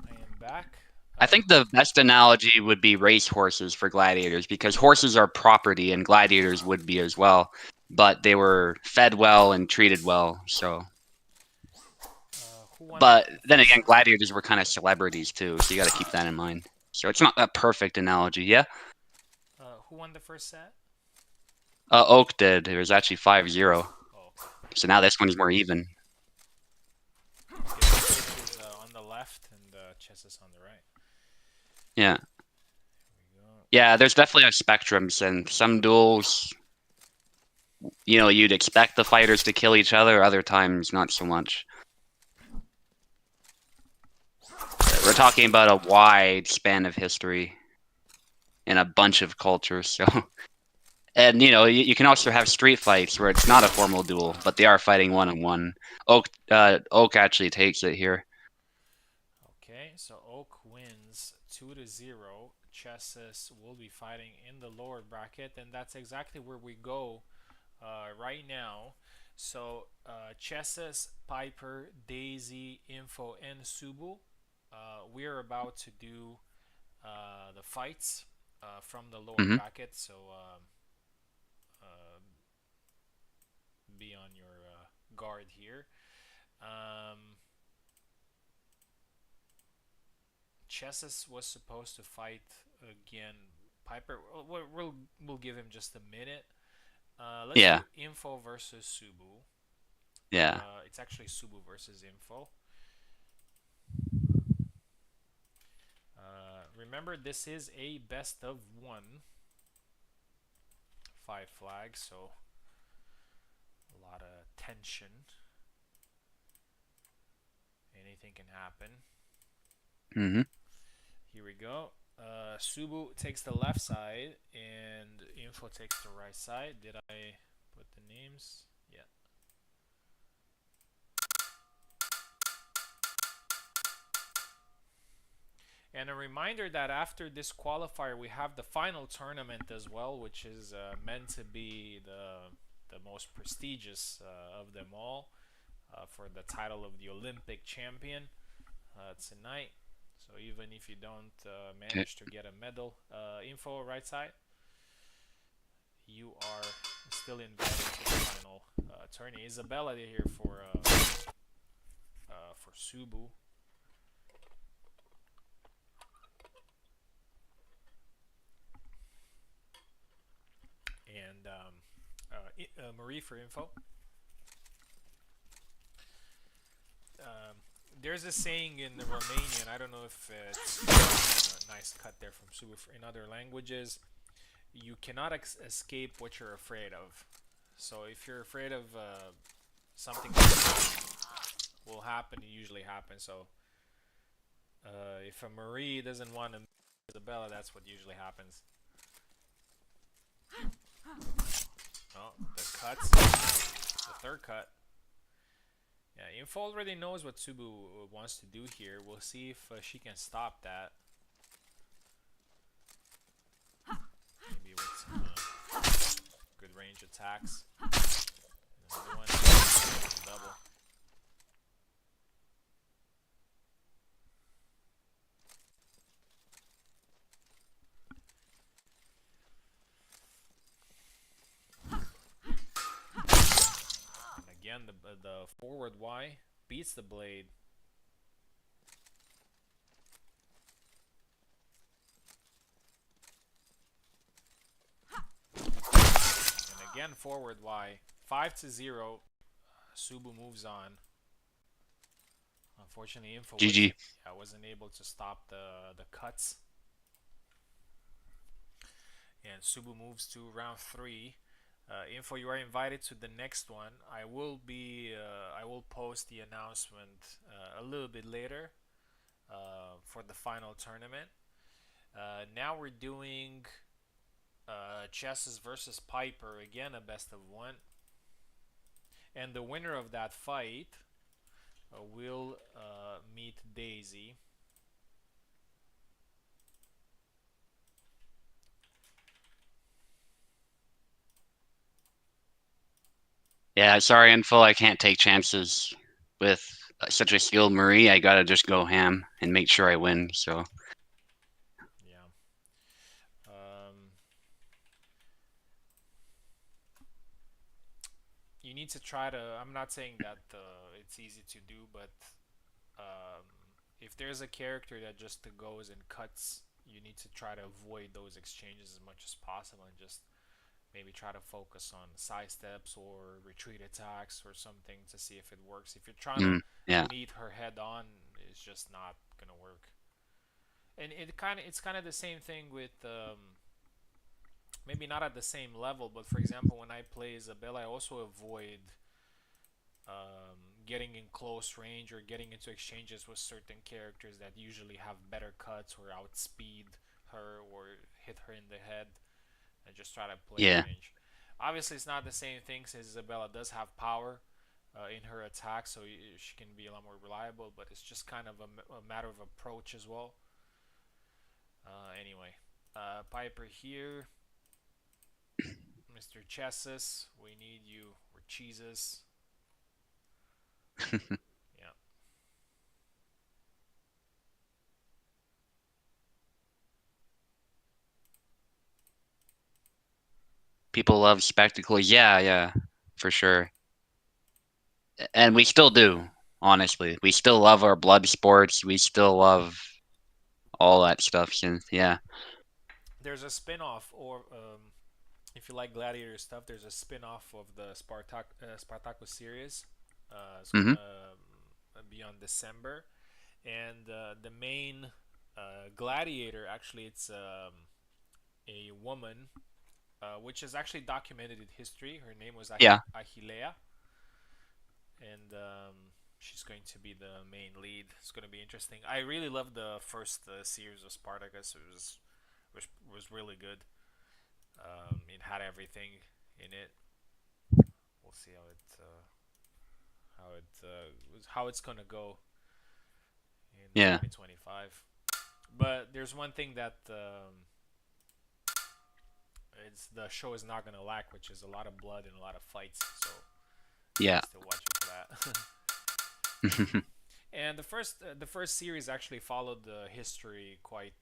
am back. I think the best analogy would be race horses for gladiators, because horses are property and gladiators would be as well, but they were fed well and treated well. So, Who won but the then first again, set? gladiators were kind of celebrities too, so you got to keep that in mind. So it's not a perfect analogy. Yeah. Who won the first set? Oak did. It was actually 5-0. Oh, So now this one's more even. okay. Oak is on the left and Chess is on the right. Yeah. Here we go. Yeah, there's definitely a spectrum. And some duels, you'd expect the fighters to kill each other, other times not so much. We're talking about a wide span of history in a bunch of cultures, so and you can also have street fights where it's not a formal duel, but they are fighting one-on-one. Oak actually takes it here. Okay, so Oak wins 2-0. Chesses will be fighting in the lower bracket, and that's exactly where we go right now. So Chesses, Piper, Daisy, Info, and Subu. We're about to do the fights from the lower Hmm. bracket. So uh, be on your guard here. Um, Chesses was supposed to fight again. Piper, we'll give him just a minute. Let's Yeah, do Info versus Subu. yeah. It's actually Subu versus Info. Remember, this is a best of one. 5 flags, so a lot of tension. Anything can happen. Hmm. Here we go. Subu takes the left side and Info takes the right side. Did I put the names? Yeah. And a reminder that after this qualifier, we have the final tournament as well, which is meant to be the most prestigious of them all for the title of the Olympic champion tonight. So even if you don't Okay. manage to get a medal, Info right side, you are still invited to the final tourney. Isabella here for Subu. And Marie for Info. Um, there's a saying in the Romanian. I don't know if it's a nice cut there from Subu. In other languages, you cannot escape what you're afraid of. So if you're afraid of something will happen, it usually happens. So if a Marie doesn't want to Isabella, that's what usually happens. Oh, the cuts. The third cut. Yeah, Info already knows what Subu wants to do here. We'll see if she can stop that. Maybe with some good range attacks. Another one. Double. And again, the forward Y beats the blade. And again, forward Y. 5-0. Subu moves on. Unfortunately, Info GG. wasn't able to stop the cuts. And Subu moves to round 3. Info, you are invited to the next one. I will post the announcement a little bit later for the final tournament. Now we're doing Chesses versus Piper, again a best of 1. And the winner of that fight will meet Daisy. Yeah, sorry, Info. I can't take chances with such a skilled Marie. I gotta just go ham and make sure I win. So Yeah. You need to try to. I'm not saying that it's easy to do, but um, if there's a character that just goes and cuts, you need to try to avoid those exchanges as much as possible and just maybe try to focus on side steps or retreat attacks or something to see if it works. If you're trying to yeah, meet her head on, it's just not gonna work. And it's kind of the same thing with maybe not at the same level, but for example, when I play Isabella, I also avoid getting in close range or getting into exchanges with certain characters that usually have better cuts or outspeed her or hit her in the head, and just try to play yeah, range. Obviously, it's not the same thing since Isabella does have power in her attack, so she can be a lot more reliable, but it's just kind of a matter of approach as well. Anyway, Piper here. Mr. Chesses, we need you. Or Cheeses. Yeah. people love spectacle. Yeah, yeah, for sure. And we still do. Honestly, we still love our blood sports. We still love all that stuff. And yeah. There's a spin-off, or if you like gladiator stuff, there's a spin-off of the Spartacus series. It's Mm-hmm. gonna be on December, and the main gladiator, actually, it's a woman, which is actually documented in history. Her name was Yeah. Achillea, and she's going to be the main lead. It's going to be interesting. I really loved the first series of Spartacus. It was really good. It had everything in it. We'll see how it's gonna go in Yeah. 2025. But there's one thing that it's the show is not gonna lack, which is a lot of blood and a lot of fights. So Yeah. still watching for that. And the first series actually followed the history quite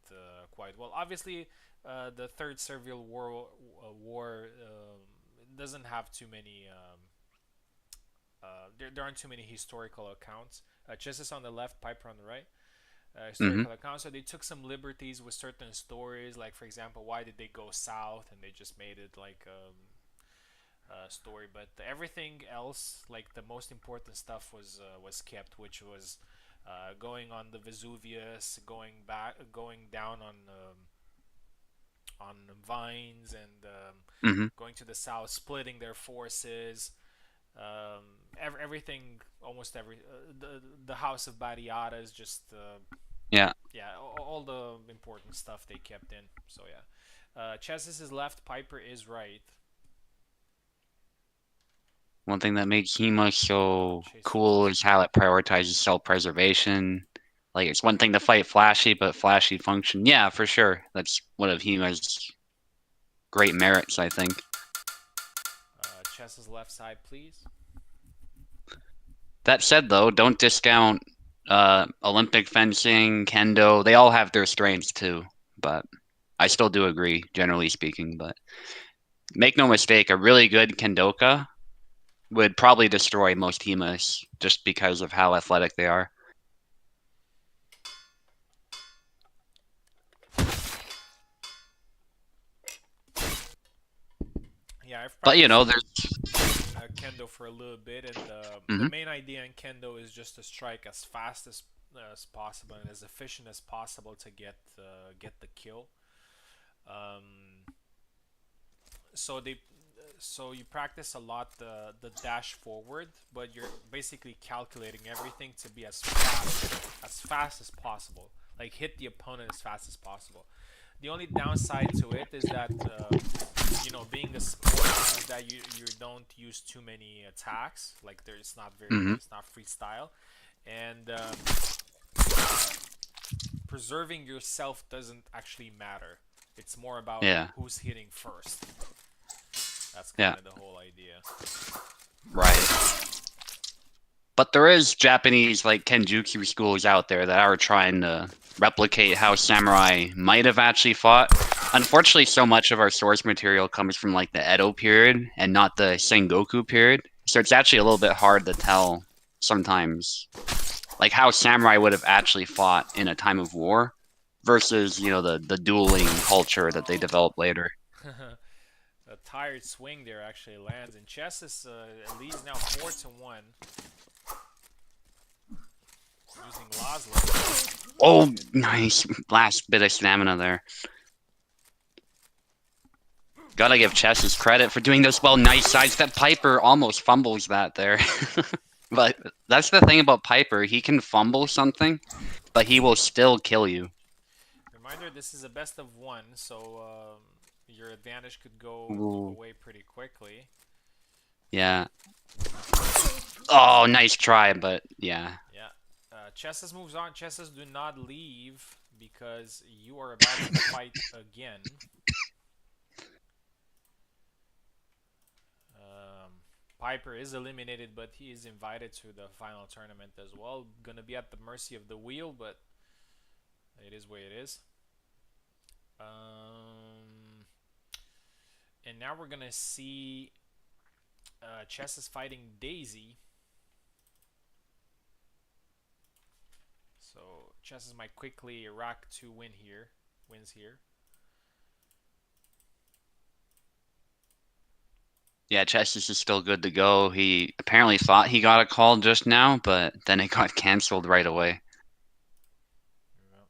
well. Obviously, the Third Servile War doesn't have too many. There aren't too many historical accounts. Chess on the left, Piper on the right. hmm Historical accounts. So they took some liberties with certain stories. Like for example, why did they go south? And they just made it like story. But everything else, like the most important stuff, was kept, which was going on the Vesuvius, going down on vines, and hmm going to the south, splitting their forces. Everything, almost the House of Bariata is just Yeah. yeah, all the important stuff they kept in. So yeah, Chess is left, Piper is right. One thing that makes HEMA so Chasing cool just is how it prioritizes self-preservation. Like, it's one thing to fight Flashy, but Flashy function, yeah, for sure. That's one of HEMA's great merits, I think. Chess's left side, please. That said, though, don't discount Olympic fencing, kendo. They all have their strengths too, but I still do agree, generally speaking. But make no mistake, a really good kendoka would probably destroy most HEMAs just because of how athletic they are. Yeah, I've But you practiced know, there's. kendo for a little bit, and the Mhm. main idea in kendo is just to strike as fast as possible and as efficient as possible to get the kill. Um, so they so you practice a lot the dash forward, but you're basically calculating everything to be as fast as possible. Like hit the opponent as fast as possible. The only downside to it is that being a sport is that you don't use too many attacks. Like Mhm. it's not freestyle, and preserving yourself doesn't actually matter. It's more about Yeah. who's hitting first. That's Yeah. kind of the whole idea. Right. But there is Japanese like Kenjutsu schools out there that are trying to replicate how samurai might have actually fought. Unfortunately, so much of our source material comes from like the Edo period and not the Sengoku period. So it's actually a little bit hard to tell sometimes like how samurai would have actually fought in a time of war versus, the dueling culture that they Oh. developed later. A tired swing there actually lands, and chess is leads now 4-1 using Laszlo. Oh, nice. Last bit of stamina there. Gotta give Chess his credit for doing this well. Nice sidestep. Piper almost fumbles that there. But that's the thing about Piper. He can fumble something, but he will still kill you. Reminder: this is a best of one, so your advantage could go Ooh. away pretty quickly. Yeah. Oh, nice try, but yeah. Yeah. Chesses moves on. Chesses do not leave because you are about to fight again. Piper is eliminated, but he is invited to the final tournament as well. Gonna be at the mercy of the wheel, but it is what it is. And now we're gonna see Chess is fighting Daisy. So Chess might quickly rack to wins here. Yeah, Chess is still good to go. He apparently thought he got a call just now, but then it got canceled right away. Yeah.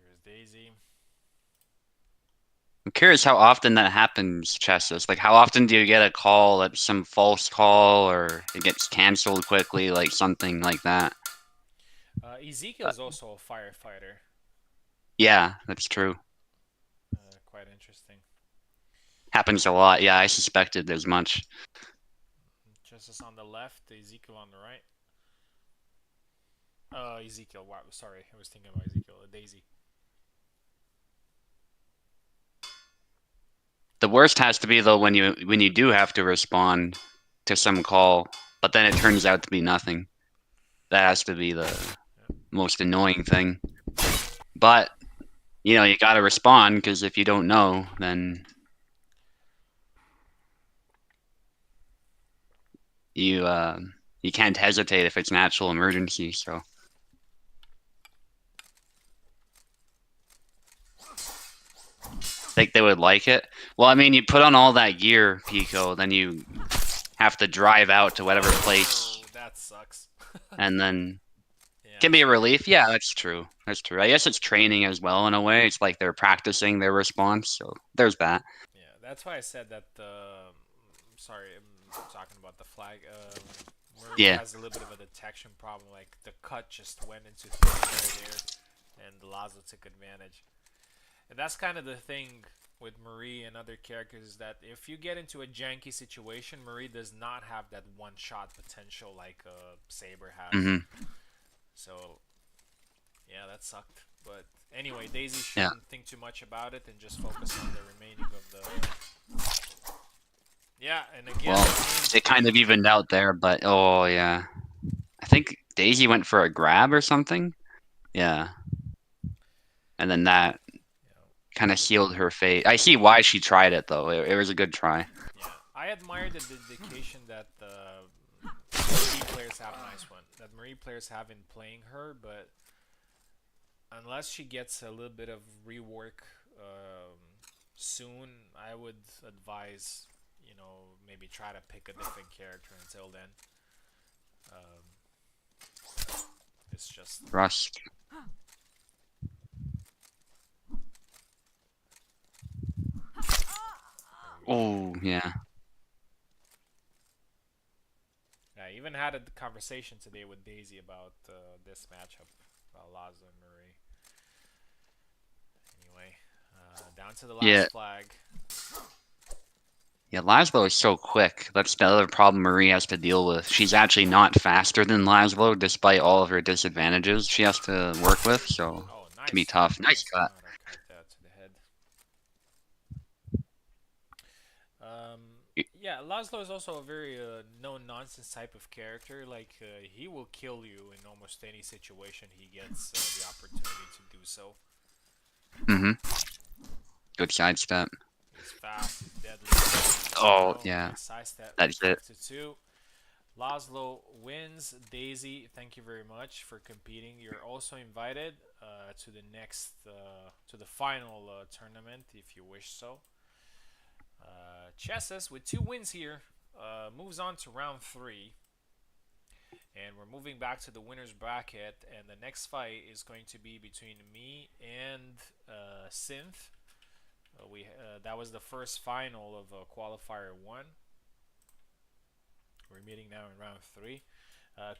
There's Daisy. I'm curious how often that happens, Chesses. Like, how often do you get a call that's some false call or it gets canceled quickly, like something like that? Ezekiel is also a firefighter. Yeah, that's true. Quite interesting. Happens a lot. Yeah, I suspected as much. Chess on the left, Ezekiel on the right. Ezekiel. Wow, sorry, I was thinking about Ezekiel. Daisy. The worst has to be though when you do have to respond to some call, but then it turns out to be nothing. That has to be the Yeah. most annoying thing. But you got to respond because if you don't know, then you you can't hesitate if it's an actual emergency. So think they would like it. Well, I mean, you put on all that gear, Pico, then you have to drive out to whatever place, Oh, that sucks. and then Yeah. can be a relief. Yeah, that's true. That's true. I guess it's training as well in a way. It's like they're practicing their response. So there's that. Yeah, that's why I said that. Sorry, talking about the flag. Marie Yeah. has a little bit of a detection problem. Like the cut just went into thin air there, and Lazo took advantage. And that's kind of the thing with Marie and other characters is that if you get into a janky situation, Marie does not have that one-shot potential like Saber has. Hmm. So yeah, that sucked. But anyway, Daisy Yeah. shouldn't think too much about it and just focus on the remaining of the. Yeah, and again, Well, it kind of evened out there, but oh yeah. I think Daisy went for a grab or something. Yeah. And then that you know, kind of sealed her fate. I see why she tried it though. It was a good try. yeah, I admire the dedication that Marie players have. Nice one. That Marie players have in playing her, but unless she gets a little bit of rework soon, I would advise maybe try to pick a different character until then. It's just Rust. Oh yeah. I even had a conversation today with Daisy about this matchup, about Lazo and Marie. Anyway, down to the last Yeah. flag. Yeah, Laszlo is so quick. That's the other problem Marie has to deal with. She's actually not faster than Laszlo, despite all of her disadvantages she has to work with, so Oh, it can be nice. tough. Nice Nice cut. counter cut that to the head. Yeah, Laszlo is also a very no-nonsense type of character. Like, he will kill you in almost any situation he gets the opportunity to do so. Mm-hmm. Good sidestep. He's fast, he's deadly. Oh, Oh, yeah. nice sidestep. That's it. 5-2. Laszlo wins. Daisy, thank you very much for competing. You're also invited to the next, to the final tournament if you wish so. Chesses, with 2 wins here, moves on to round 3. And we're moving back to the winner's bracket. And the next fight is going to be between me and Synth. That was the first final of Qualifier 1. We're meeting now in round 3.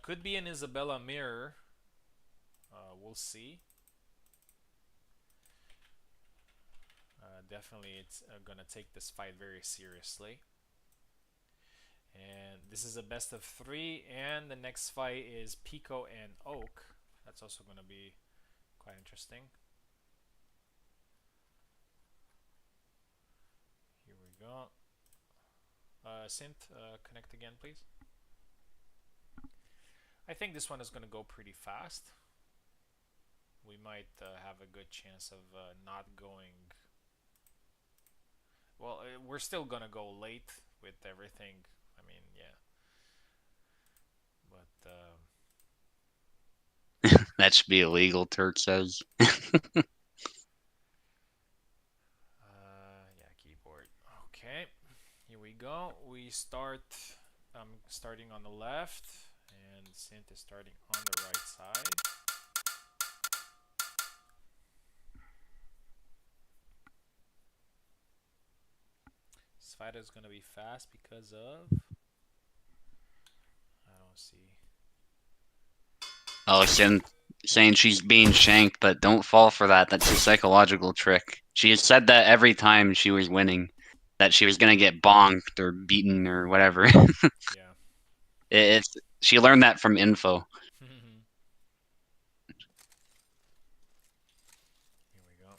Could be an Isabella mirror. We'll see. Definitely, it's gonna take this fight very seriously. And this is a best of 3. And the next fight is Pico and Oak. That's also gonna be quite interesting. Here we go. Synth, connect again, please. I think this one is going to go pretty fast. We might have a good chance of not going. Well, we're still going to go late with everything. I mean, yeah. But. That should be illegal, Turk says. Yeah, keyboard. Okay, here we go. We start. I'm starting on the left, and Synth is starting on the right side. This fight is gonna be fast because of. I don't see. Oh, saying she's being shanked, but don't fall for that. That's a psychological trick. She has said that every time she was winning, that she was gonna get bonked or beaten or whatever. Yeah. She learned that from info. Here we go.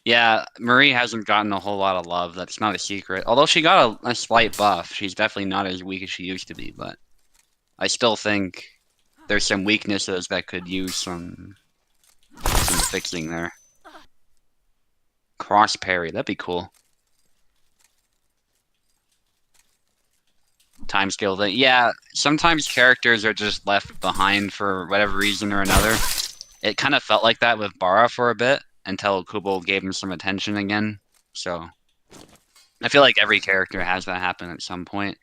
Yeah, Marie hasn't gotten a whole lot of love. That's not a secret. Although she got a slight buff, she's definitely not as weak as she used to be. But I still think there's some weaknesses that could use some fixing there. Cross parry, that'd be cool. Time scale thing. Yeah, sometimes characters are just left behind for whatever reason or another. It kind of felt like that with Bara for a bit until Kubo gave him some attention again. So I feel like every character has that happen at some point.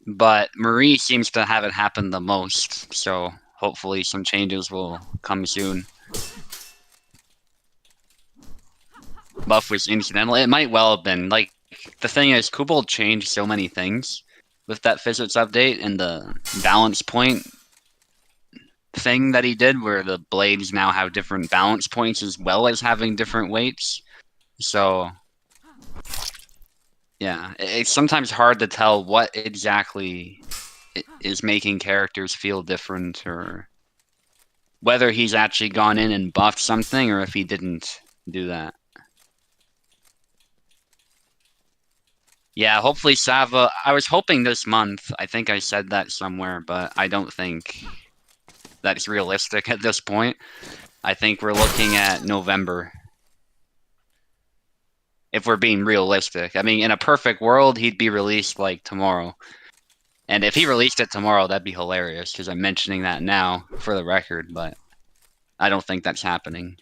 But Marie seems to have it happen the most, so hopefully some changes will come soon. buff was incidental. It might well have been. Like, the thing is, Kubel changed so many things with that physics update and the balance point thing that he did, where the blades now have different balance points as well as having different weights. So, yeah, it's sometimes hard to tell what exactly is making characters feel different, or whether he's actually gone in and buffed something or if he didn't do that. Yeah, hopefully Sava. I was hoping this month. I think I said that somewhere, but I don't think that's realistic at this point. I think we're looking at November. If we're being realistic. I mean, in a perfect world, he'd be released like tomorrow. And if he released it tomorrow, that'd be hilarious because I'm mentioning that now for the record, but I don't think that's happening.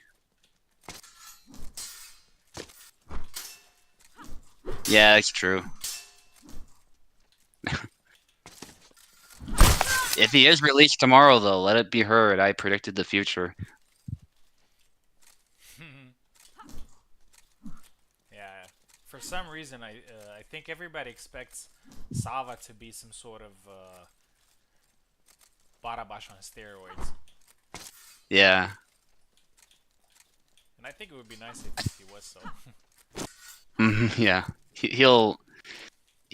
Yeah, it's true. If he is released tomorrow, though, let it be heard. I predicted the future. Yeah, for some reason, I think everybody expects Sava to be some sort of Barabash on steroids, Yeah. and I think it would be nice if he was so. Yeah. He'll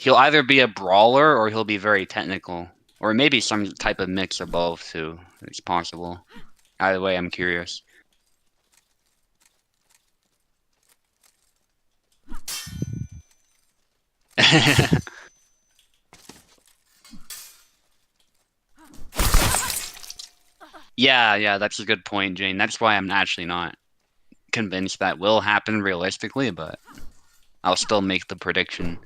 either be a brawler or he'll be very technical, or maybe some type of mix of both too. It's possible. Either way, I'm curious. Yeah, that's a good point, Jane. That's why I'm actually not convinced that will happen realistically, but I'll still make the prediction.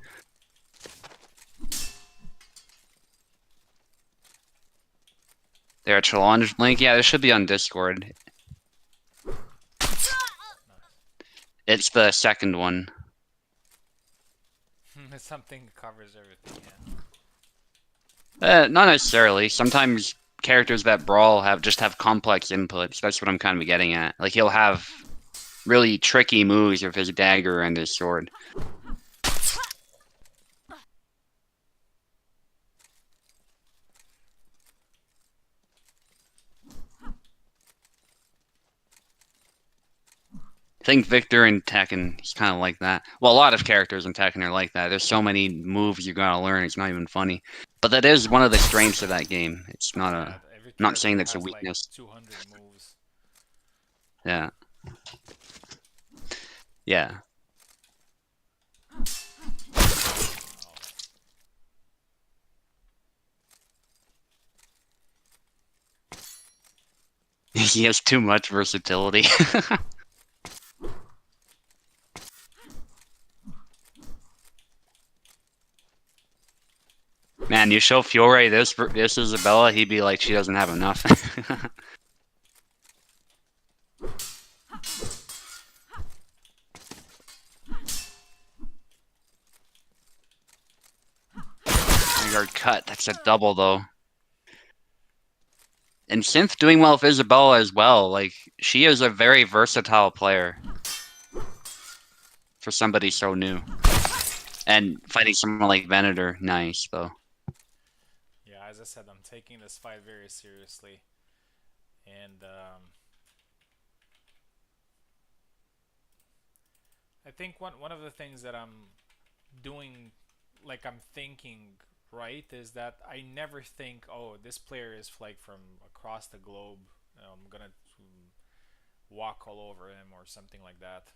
There, a challenge link. Yeah, this should be on Discord. It's the second one. Something covers everything. Not necessarily. Sometimes characters that brawl have complex inputs. That's what I'm kind of getting at. Like, he'll have really tricky moves with his dagger and his sword. I think Victor in Tekken, he's kind of like that. Well, a lot of characters in Tekken are like that. There's so many moves you gotta learn, it's not even funny. But that is one of the strengths of that game. It's not Yeah, a... every I'm not saying character that's a has like weakness. 200 moves. Yeah. Yeah. He has too much versatility. Man, you show Fiore this Isabella, he'd be like, she doesn't have enough. Yard cut, that's a double though. And Synth doing well with Isabella as well. Like, she is a very versatile player for somebody so new. And fighting someone like Venator, nice though. Yeah, as I said, I'm taking this fight very seriously, and I think one of the things that I'm doing, like I'm thinking right, is that I never think, oh, this player is like from across the globe. I'm gonna walk all over him or something like that.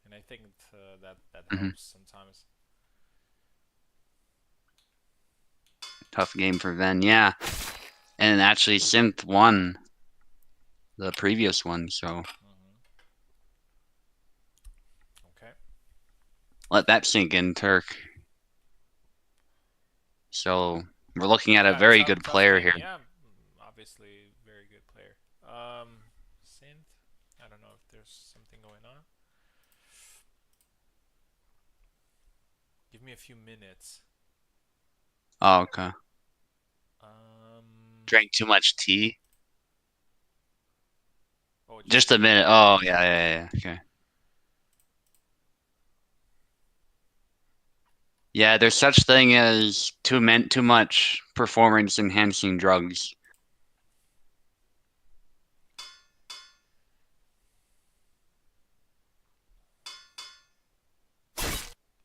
And I think that Mhm. helps sometimes. Tough game for Ven, yeah. And actually, Synth won the previous one, so Okay. let that sink in, Turk. So we're looking at a Yeah, very tough good tough player game. here. Yeah, obviously very good player. Synth. I don't know if there's something going on. Give me a few minutes. Oh, okay. Um. Drank too much tea. Oh, Just just a a minute. minute. Oh, yeah. Okay. Yeah, there's such thing as too much performance enhancing drugs.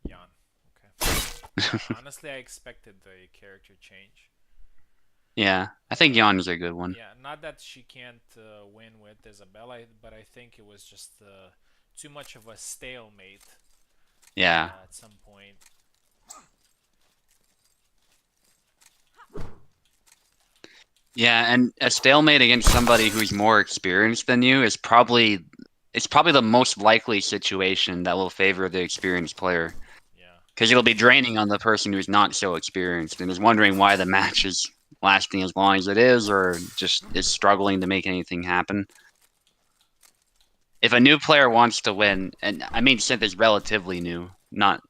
Jan. Okay. Honestly, I expected the character change. Yeah, I think Yon's a good one. Yeah, not that she can't win with Isabella, but I think it was just too much of a stalemate Yeah. at some point. Yeah, and a stalemate against somebody who's more experienced than you is probably the most likely situation that will favor the experienced player. Yeah. Because it'll be draining on the person who's not so experienced and is wondering why the match is lasting as long as it is, or just is struggling to make anything happen. If a new player wants to win, and I mean Synth is relatively new, not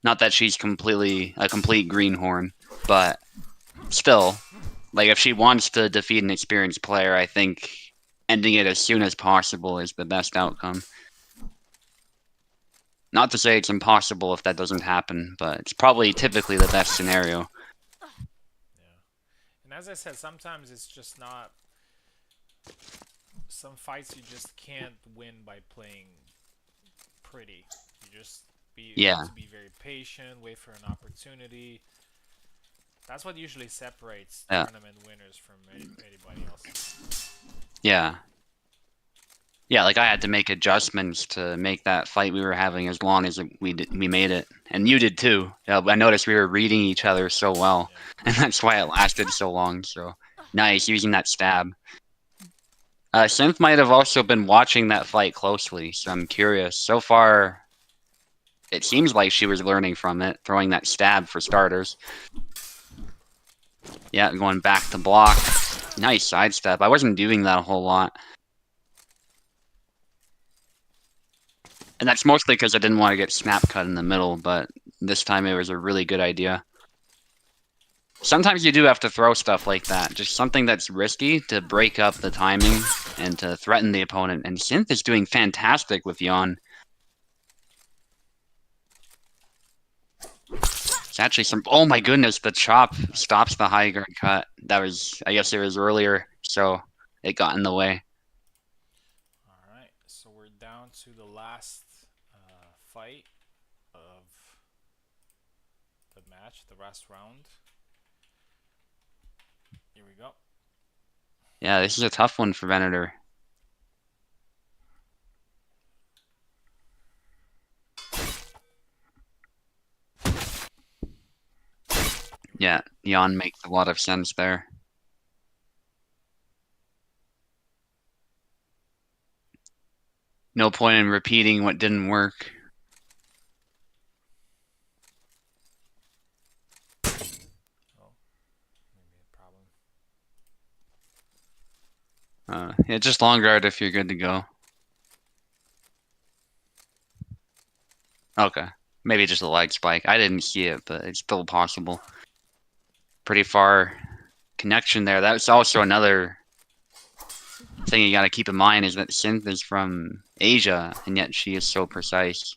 that she's completely a complete greenhorn, but still, like if she wants to defeat an experienced player, I think ending it as soon as possible is the best outcome. Not to say it's impossible if that doesn't happen, but it's probably typically the best scenario. Yeah. And as I said, sometimes it's just not. Some fights you just can't win by playing pretty. You Yeah, have to be very patient, wait for an opportunity. That's what usually separates yeah, tournament winners from anybody else. yeah. Yeah, like I had to make adjustments to make that fight we were having as long as we made it, and you did too. I noticed we were reading each other so well, Yeah. and that's why it lasted so long. So nice using that stab. Synth might have also been watching that fight closely, so I'm curious. So far, it seems like she was learning from it, throwing that stab for starters. Yeah, going back to block. Nice sidestep. I wasn't doing that a whole lot. And that's mostly because I didn't want to get snap cut in the middle, but this time it was a really good idea. Sometimes you do have to throw stuff like that, just something that's risky to break up the timing and to threaten the opponent. And Synth is doing fantastic with Yon. It's actually some. Oh my goodness, the chop stops the high guard cut. That was, I guess it was earlier, so it got in the way. Alright, so we're down to the last fight of the match, the last round. Here we go. Yeah, this is a tough one for Venator. Yeah, Yon makes a lot of sense there. No point in repeating what didn't work. Oh, maybe a problem. Yeah, just long guard if you're good to go. Okay. Maybe just a leg spike. I didn't see it, but it's still possible. Pretty far connection there. That's also another thing you gotta keep in mind is that Synth is from Asia, and yet she is so precise.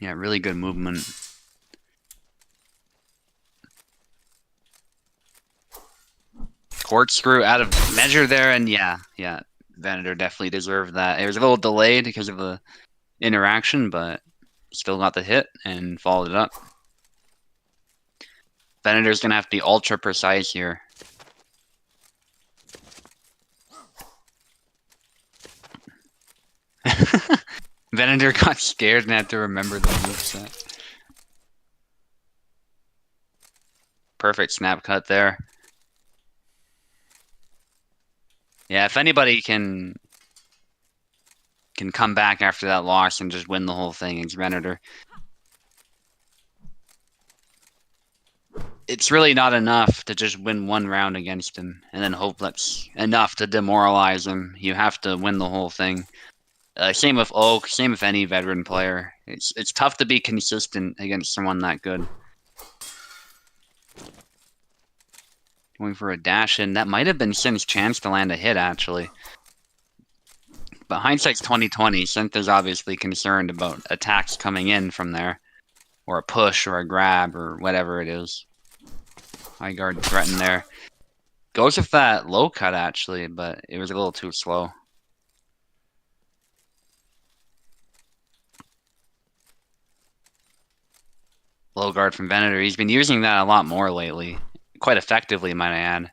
Yeah, really good movement. Corkscrew out of measure there, and yeah, Venator definitely deserved that. It was a little delayed because of the interaction, but still got the hit and followed it up. Venator's gonna have to be ultra precise here. Venator got scared and had to remember the moveset. Perfect snap cut there. Yeah, if anybody can come back after that loss and just win the whole thing, it's Venator. It's really not enough to just win one round against him and then hope that's enough to demoralize him. You have to win the whole thing. Same with Oak, same with any veteran player. It's tough to be consistent against someone that good. Going for a dash in. That might have been Sin's chance to land a hit, actually. But hindsight's 2020. Synth is obviously concerned about attacks coming in from there, or a push, or a grab, or whatever it is. High guard threatened there. Goes with that low cut actually, but it was a little too slow. Low guard from Venator. He's been using that a lot more lately. Quite effectively, might I add.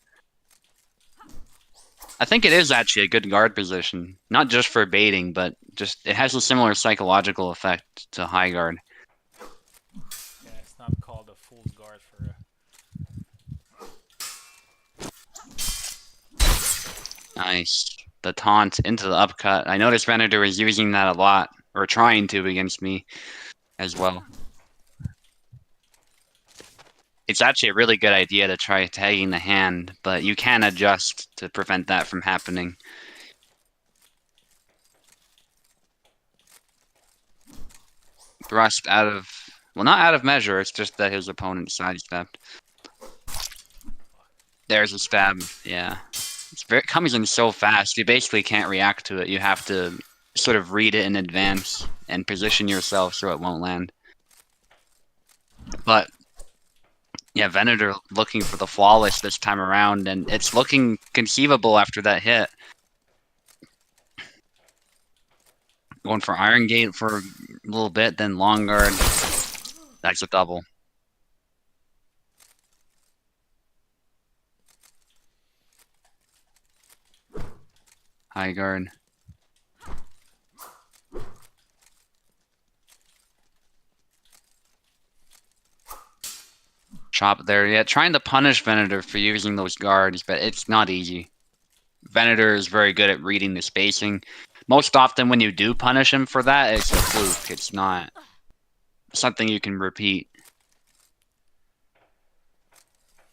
I think it is actually a good guard position. Not just for baiting, but just it has a similar psychological effect to high guard. Yeah, it's not called a fool's guard for Nice. The taunt into the upcut. I noticed Venator was using that a lot, or trying to against me as well. It's actually a really good idea to try tagging the hand, but you can adjust to prevent that from happening. Thrust out of... Well, not out of measure, it's just that his opponent sidestepped. There's a stab, yeah. It comes in so fast, you basically can't react to it. You have to sort of read it in advance and position yourself so it won't land. But yeah, Venator looking for the flawless this time around, and it's looking conceivable after that hit. Going for Iron Gate for a little bit, then Long Guard. That's a double. High Guard. Chop there. Yeah, trying to punish Venator for using those guards, but it's not easy. Venator is very good at reading the spacing. Most often when you do punish him for that, it's a fluke. It's not something you can repeat.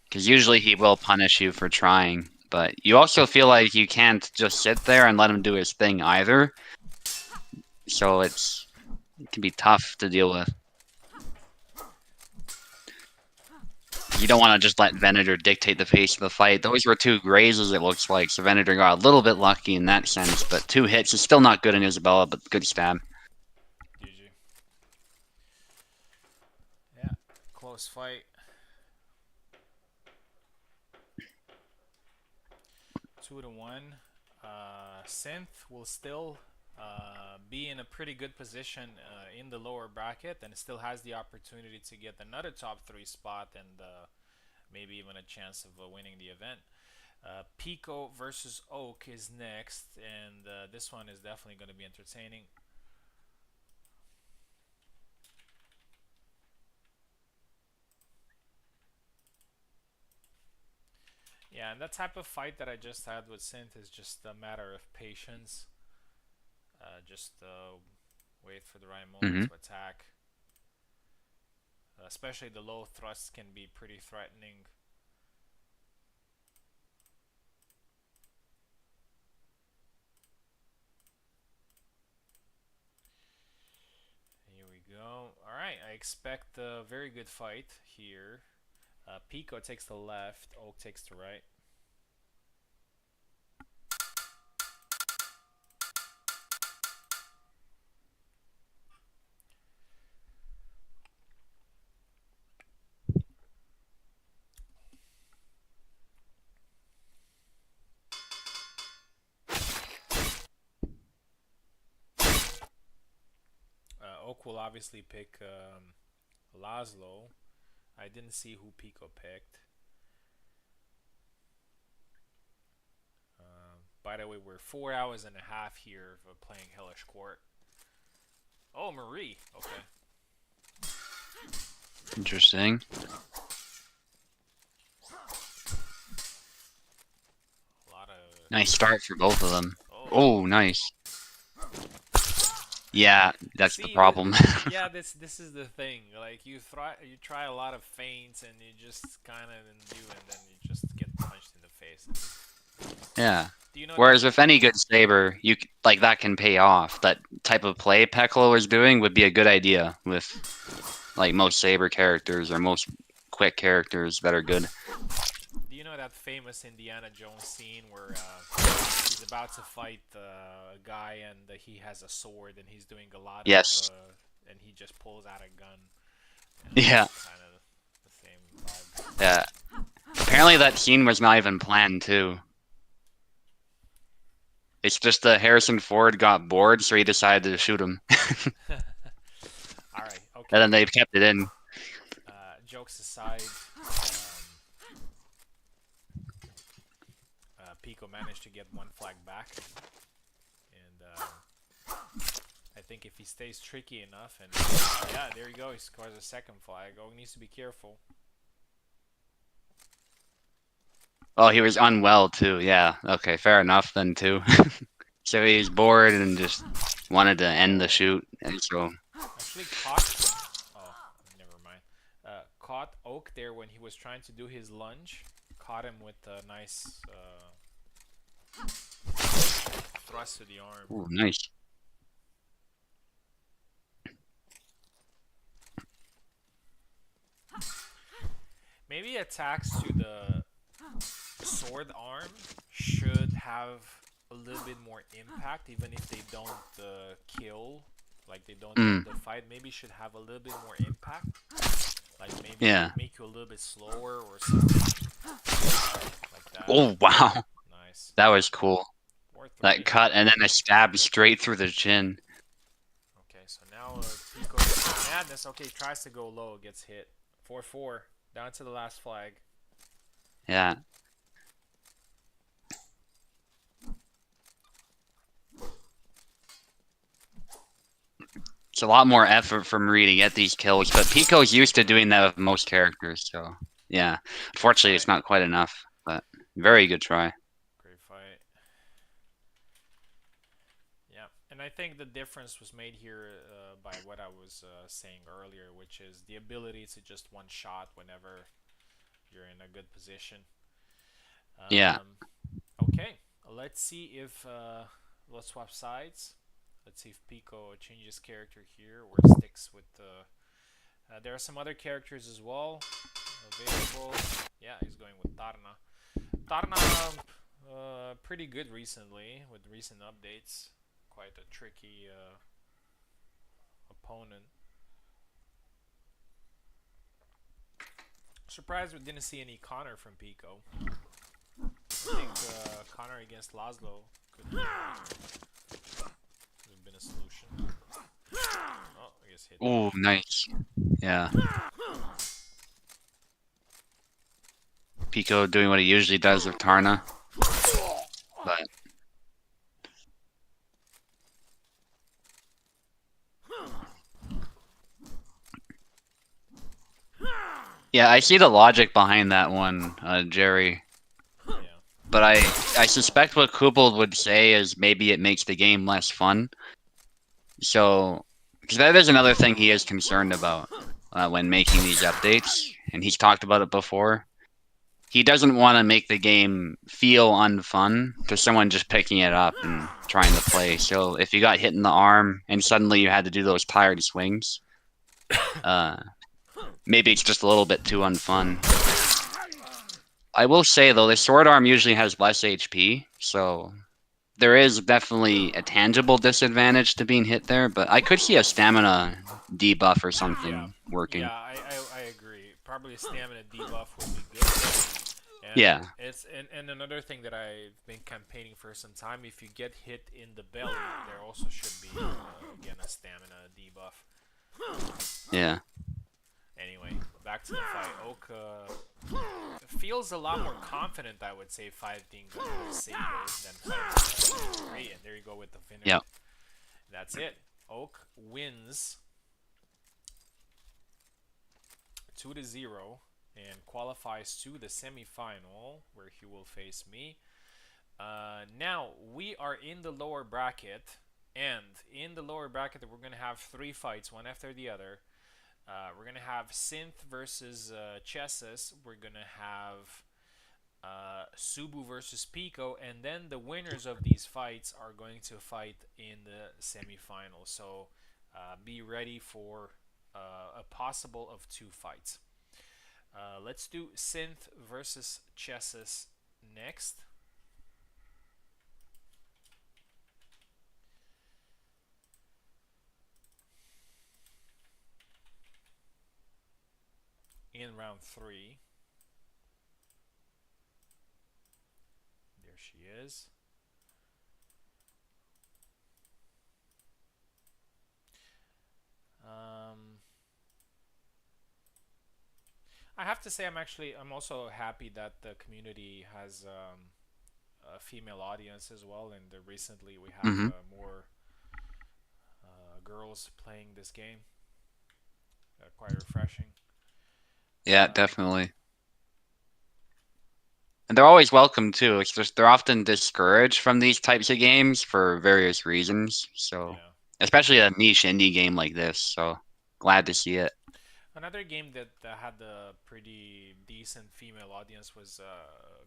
Because usually he will punish you for trying, but you also feel like you can't just sit there and let him do his thing either. So it can be tough to deal with. You don't want to just let Venator dictate the pace of the fight. Those were two grazes, it looks like, so Venator got a little bit lucky in that sense, but 2 hits is still not good in Isabella, but good stab. GG. Yeah, close fight. 2-1. Synth will still be in a pretty good position in the lower bracket, and still has the opportunity to get another top 3 spot and maybe even a chance of winning the event. Pico versus Oak is next, and this one is definitely going to be entertaining. Yeah, and that type of fight that I just had with Synth is just a matter of patience. Just wait for the right moment to attack. Especially the low thrusts can be pretty threatening. Here we go. Alright, I expect a very good fight here. Pico takes the left, Oak takes the right. Oak will obviously pick Laszlo. I didn't see who Pico picked. By the way, we're 4 hours and a half here of playing Hellish Quart. Oh, Marie. Okay. Interesting. A lot of... Nice start for both of them. Oh, nice. Yeah, that's the problem. Yeah, this is the thing. Like you try a lot of feints and you just kind of do, and then you just get punched in the face. Yeah. Do you know Whereas with any good saber, like that can pay off. That type of play Peklo was doing would be a good idea with like most saber characters or most quick characters that are good. Do you know know that famous Indiana Jones scene where he's about to fight a guy and he has a sword and he's doing a lot of Yes. and he just pulls out a gun. And Yeah. that's kind of the same vibe. Yeah. Apparently that scene was not even planned too. It's just that Harrison Ford got bored, so he decided to shoot him, All right, and okay. then they kept it in. Jokes aside, Pico managed to get one flag back, and I think if he stays tricky enough, and yeah, there you go, he scores a second flag. Oh, he needs to be careful. Oh, he was unwell too. Yeah. Okay, fair enough then too. So he was bored and just wanted to end the Oh, shoot, and so actually caught. Oh, never mind. Caught Oak there when he was trying to do his lunge. Caught him with a nice thrust to the arm. ooh, nice. Maybe attacks to the sword arm should have a little bit more impact, even if they don't kill, like they don't Mm, end the fight. Maybe should have a little bit more impact, like maybe yeah. make you a little bit slower or something like that. Oh wow, Nice. that was cool. Or That three. cut and then a stab straight through the chin. Okay, so now Pico madness. Okay, tries to go low, gets hit. 4-4, down to the last flag. Yeah. It's a lot more effort for Marie to get these kills, but Pico's used to doing that with most characters, so yeah. Unfortunately, it's Alright, not quite enough, but very good try. great fight. Yeah, and I think the difference was made here by what I was saying earlier, which is the ability to just one shot whenever you're in a good position. Yeah. Okay, let's see if let's swap sides. Let's see if Pico changes character here or sticks with the. There are some other characters as well available. Yeah, he's going with Tarna. Tarna, pretty good recently with recent updates. Quite a tricky opponent. Surprised we didn't see any Connor from Pico. I think Connor against Laszlo could have been a solution. Oh, I guess hit there. Ooh, nice. Yeah. Pico doing what he usually does with Tarna, but yeah, I see the logic behind that one, Jerry. Yeah. But I suspect what Kubel would say is maybe it makes the game less fun. So, because that is another thing he is concerned about when making these updates, and he's talked about it before. He doesn't want to make the game feel unfun to someone just picking it up and trying to play. So if you got hit in the arm and suddenly you had to do those tired swings, uh, maybe it's just a little bit too unfun. I will say though, the sword arm usually has less HP, so there is definitely a tangible disadvantage to being hit there, but I could see a stamina debuff or Yeah. something working. Yeah, I agree. Probably a stamina debuff would be good. And Yeah, and another thing that I've been campaigning for some time, if you get hit in the belly, there also should be again a stamina debuff. yeah. Anyway, back to the fight. Oak feels a lot more confident, I would say, fighting Saber than fighting Free. And there you go with the finish. Yep. That's it. Oak wins 2-0 and qualifies to the semi-final where he will face me. Now we are in the lower bracket, and in the lower bracket we're gonna have three fights, one after the other. We're gonna have Synth versus Chessus. We're gonna have Subu versus Pico, and then the winners of these fights are going to fight in the semi-final. So be ready for a possible of two fights. Let's do synth versus chesses next. In round 3. There she is. Um, I have to say I'm also happy that the community has a female audience as well, and recently we have Hmm. more girls playing this game. Quite refreshing. Yeah, Um, definitely. And they're always welcome too. It's just they're often discouraged from these types of games for various reasons. So, yeah. especially a niche indie game like this. So, glad to see it. Another game that had a pretty decent female audience was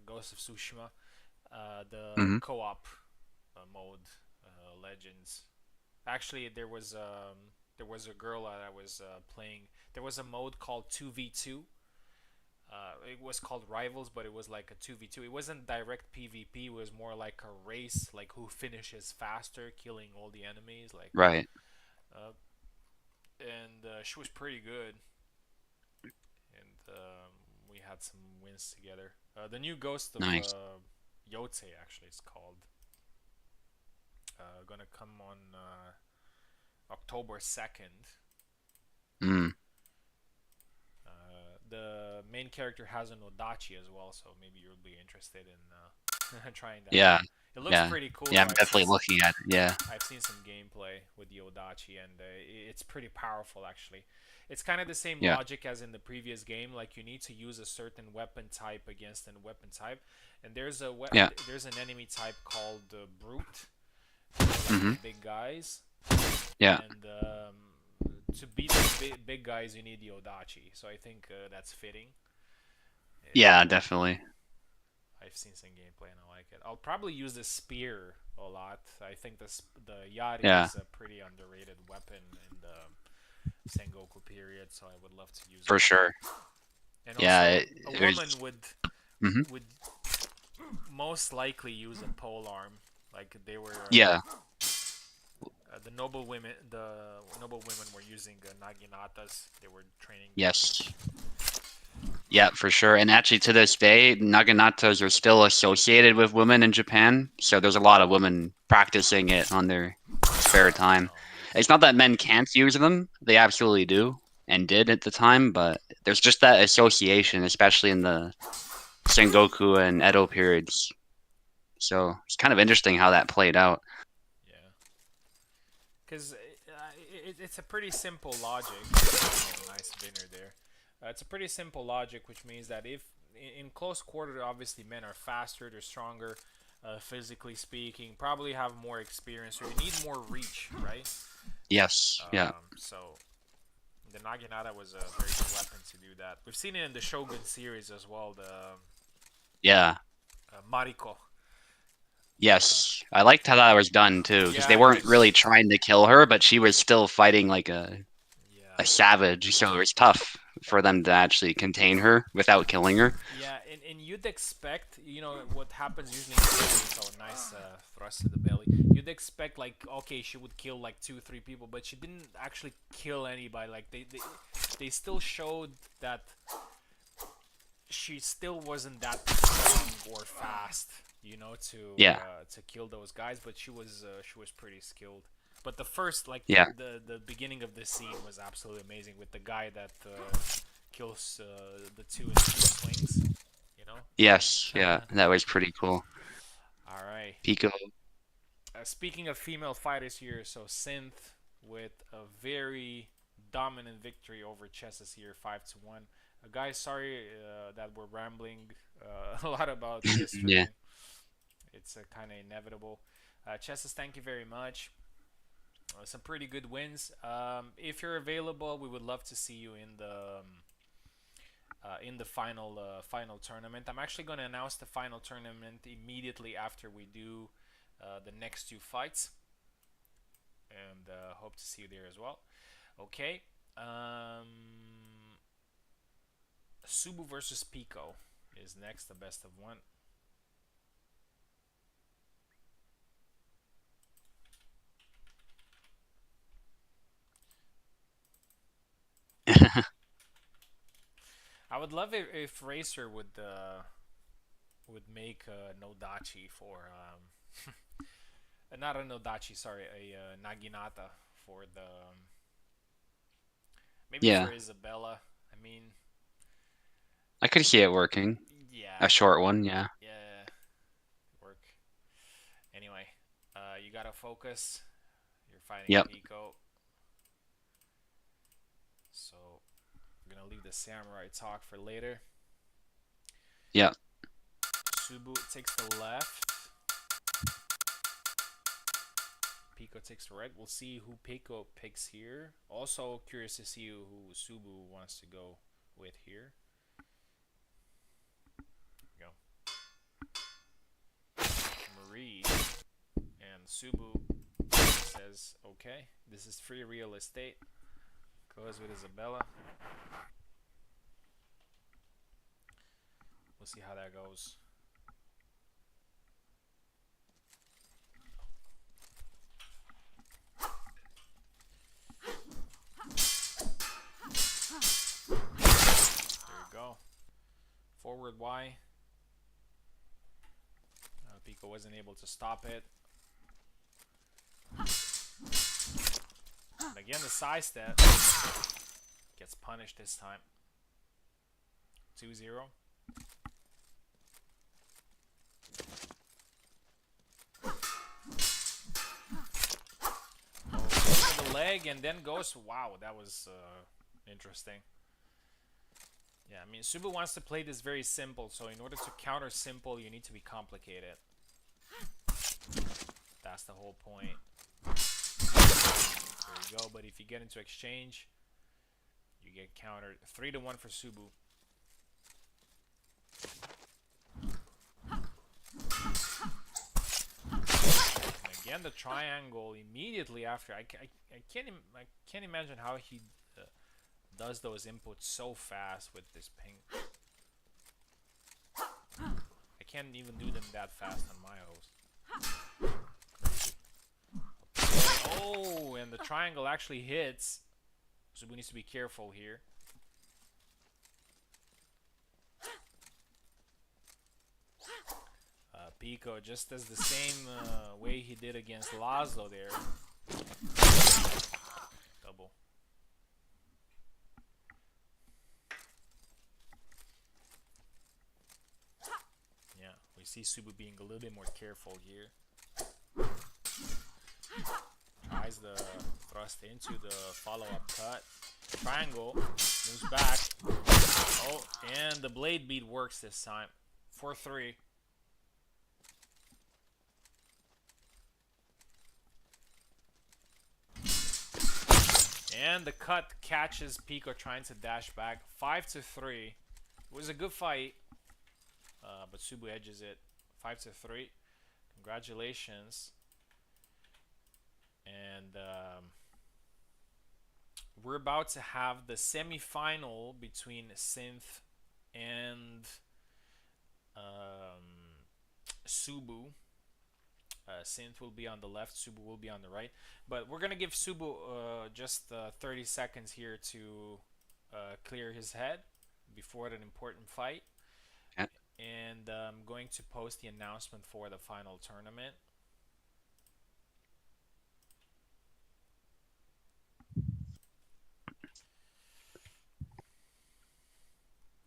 Ghost of Tsushima. The Hmm. co-op mode, Legends. Actually, there was a girl that I was playing. There was a mode called 2v2. It was called Rivals, but it was like a 2v2. It wasn't direct PvP. It was more like a race, like who finishes faster, killing all the enemies. Right. Uh, and she was pretty good. And we had some wins together. The new Ghost of Nice. Yotze actually is called. Gonna come on October 2nd. Mm. The main character has an Odachi as well, so maybe you'll be interested in trying that out. Yeah. It looks Yeah. pretty cool Yeah, though. I'm definitely looking at it. Yeah. I've seen some gameplay with the Odachi, and it's pretty powerful actually. It's kind of the same Yeah. logic as in the previous game. Like you need to use a certain weapon type against a weapon type, and Yeah. there's an enemy type called Brute. They're like the Hmm. big guys, Yeah. and to beat the big guys, you need the Odachi. So I think that's fitting. Yeah, And definitely. I've seen some gameplay and I like it. I'll probably use the spear a lot. I think the Yari Yeah, is a pretty underrated weapon in the Sengoku period, so I would love to use for it. sure. And Yeah, also, a it was. woman Hmm. would most likely use a pole arm, like they were Yeah. the noble women were using naginatas. They were training them. Yes. Yeah, for sure. And actually, to this day, naganatas are still associated with women in Japan. So there's a lot of women practicing it on their spare time. Oh, amazing. It's not that men can't use them; they absolutely do and did at the time. But there's just that association, especially in the Sengoku and Edo periods. So it's kind of interesting how that played out. Yeah, because it's a pretty simple logic. Nice dinner there. It's a pretty simple logic, which means that if in close quarter, obviously men are faster, they're stronger, physically speaking, probably have more experience, or you need more reach, right? Yes. Yeah. So the Naginata was a very good weapon to do that. We've seen it in the Shogun series as well. The Yeah. Mariko. Uh, Yes, I liked how that was done too, because they yeah, it weren't really was. trying to kill her, but she was still fighting like Yeah, a savage, so it was tough for them to actually contain her without killing her. yeah, and you'd expect, what happens usually in series. Oh, nice thrust to the belly. You'd expect like, okay, she would kill like two, three people, but she didn't actually kill anybody. Like they still showed that she still wasn't that strong or fast, Yeah, to kill those guys. But she was pretty skilled. But the first, like yeah, the beginning of this scene was absolutely amazing with the guy that kills the two in two swings. You know. yes, yeah, that was pretty cool. All right. Pico, Speaking of female fighters here, so Synth with a very dominant victory over Chesses here, 5-1. Guys, sorry that we're rambling a lot about this yeah, tournament. It's kind of inevitable. Chesses, thank you very much. Some pretty good wins. If you're available, we would love to see you in the final tournament. I'm actually going to announce the final tournament immediately after we do the next two fights, and hope to see you there as well. Okay. Um, Subu versus Pico is next, the best of one. I would love it if Racer would make a Nodachi for not a Nodachi, sorry, a Naginata for the maybe Yeah, for Isabella. I mean, I could see it working. yeah, A short one, yeah. yeah, work. Anyway, you gotta focus. You're fighting Yep, Pico, so I'm gonna leave the samurai talk for later. yep, Subu takes the left. Pico takes the right. We'll see who Pico picks here. Also curious to see who Subu wants to go with here. Go. Marie and Subu says, okay, this is free real estate. Goes with Isabella. We'll see how that goes. There you go. Forward Y. Pico wasn't able to stop it. And again, the side step gets punished this time. 2-0. Oh, the leg and then goes. Wow, that was interesting. Yeah, I mean, Subu wants to play this very simple, so in order to counter simple, you need to be complicated. That's the whole point. There you go, but if you get into exchange, you get countered. 3-1 for Subu. And again, the triangle immediately after. I can't imagine how he does those inputs so fast with this ping. I can't even do them that fast on my host. Crazy. Oh, and the triangle actually hits. So we need to be careful here. Pico just does the same way he did against Laszlo there. Double. Yeah, we see Subu being a little bit more careful here. Tries the thrust into the follow-up cut. Triangle, moves back. Oh, and the blade beat works this time. 4-3. And the cut catches Pico trying to dash back. 5-3. It was a good fight, but Subu edges it. 5-3. Congratulations. And we're about to have the semi-final between Synth and Subu. Synth will be on the left, Subu will be on the right. But we're gonna give Subu just 30 seconds here to clear his head before an important fight. yeah. And I'm going to post the announcement for the final tournament.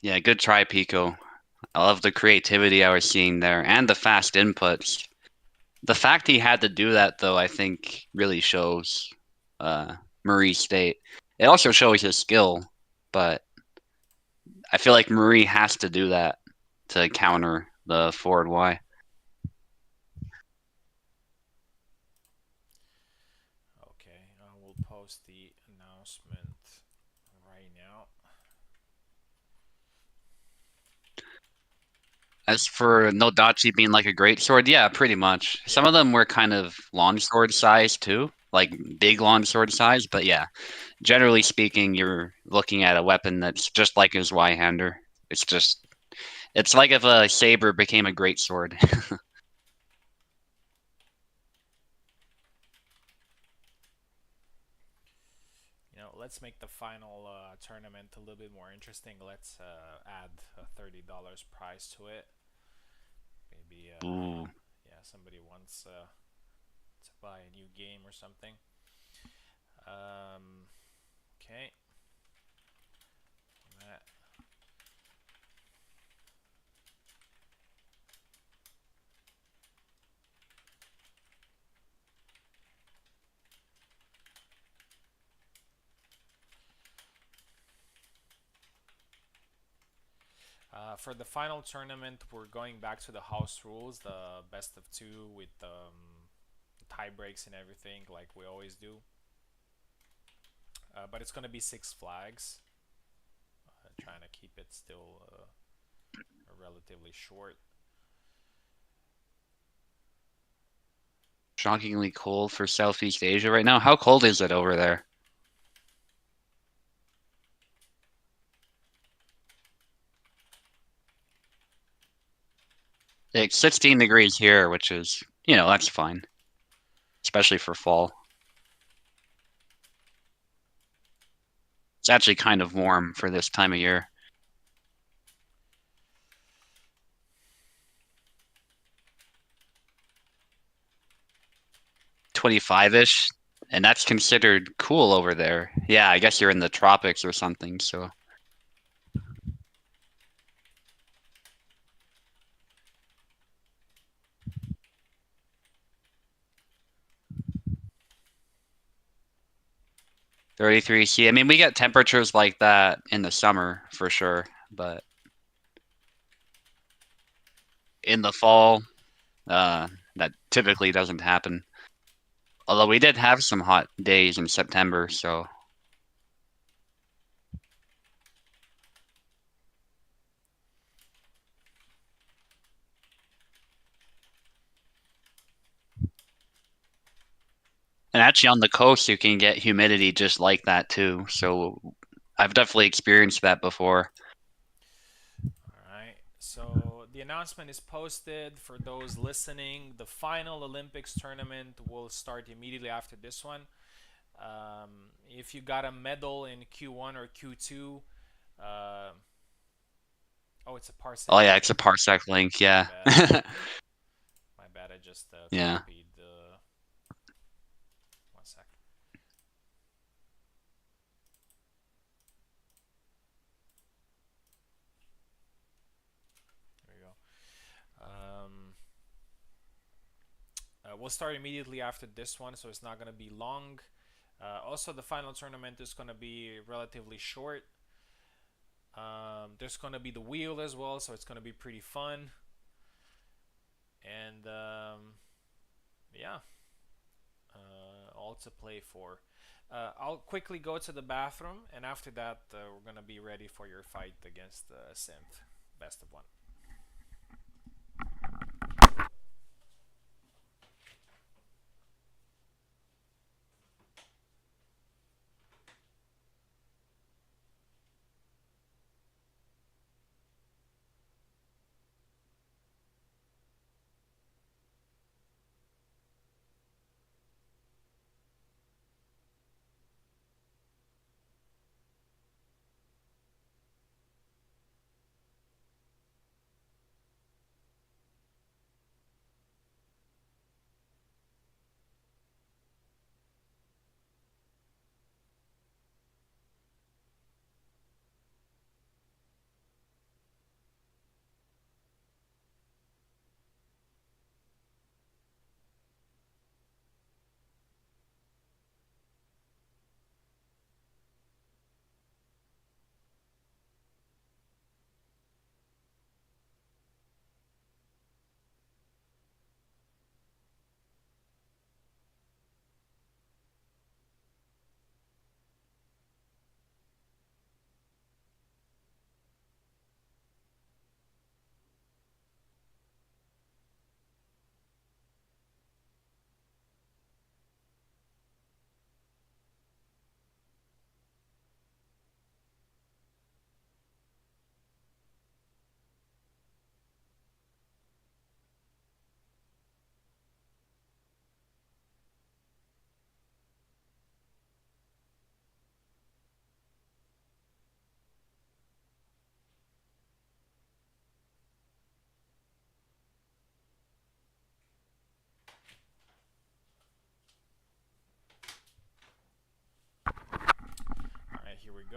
Yeah, good try, Pico. I love the creativity I was seeing there and the fast inputs. The fact he had to do that, though, I think really shows Marie's state. It also shows his skill, but I feel like Marie has to do that to counter the forward Y. Okay, I will post the announcement right now. As for Nodachi being like a great sword, yeah, pretty much. Some Yeah. of them were kind of long sword size too, like big long sword size, but yeah, generally speaking, you're looking at a weapon that's just like his Y-hander. It's just it's like if a saber became a great sword. Let's make the final tournament a little bit more interesting. Let's add a $30 prize to it. Maybe, Ooh. yeah, somebody wants to buy a new game or something. Okay. That. For the final tournament, we're going back to the house rules, the best of two with tie breaks and everything, like we always do. But it's gonna be Six Flags. Trying to keep it still relatively short. Shockingly cold for Southeast Asia right now. How cold is it over there? It's 16 degrees here, which is, that's fine, especially for fall. It's actually kind of warm for this time of year. 25-ish, and that's considered cool over there. Yeah, I guess you're in the tropics or something, so 33 C. I mean, we get temperatures like that in the summer for sure, but in the fall, that typically doesn't happen. Although we did have some hot days in September, so and actually on the coast you can get humidity just like that too. So I've definitely experienced that before. Alright, so the announcement is posted for those listening. The final Olympics tournament will start immediately after this one. If you got a medal in Q1 or Q2, uh, oh, it's a Oh parsec yeah, link. it's a parsec link, My yeah. bad. My bad. I just Yeah. copied the. One sec. There we go. We'll start immediately after this one, so it's not gonna be long. Also, the final tournament is gonna be relatively short. There's gonna be the wheel as well, so it's gonna be pretty fun. And yeah, all to play for. I'll quickly go to the bathroom, and after that, we're gonna be ready for your fight against Synth. Best of one.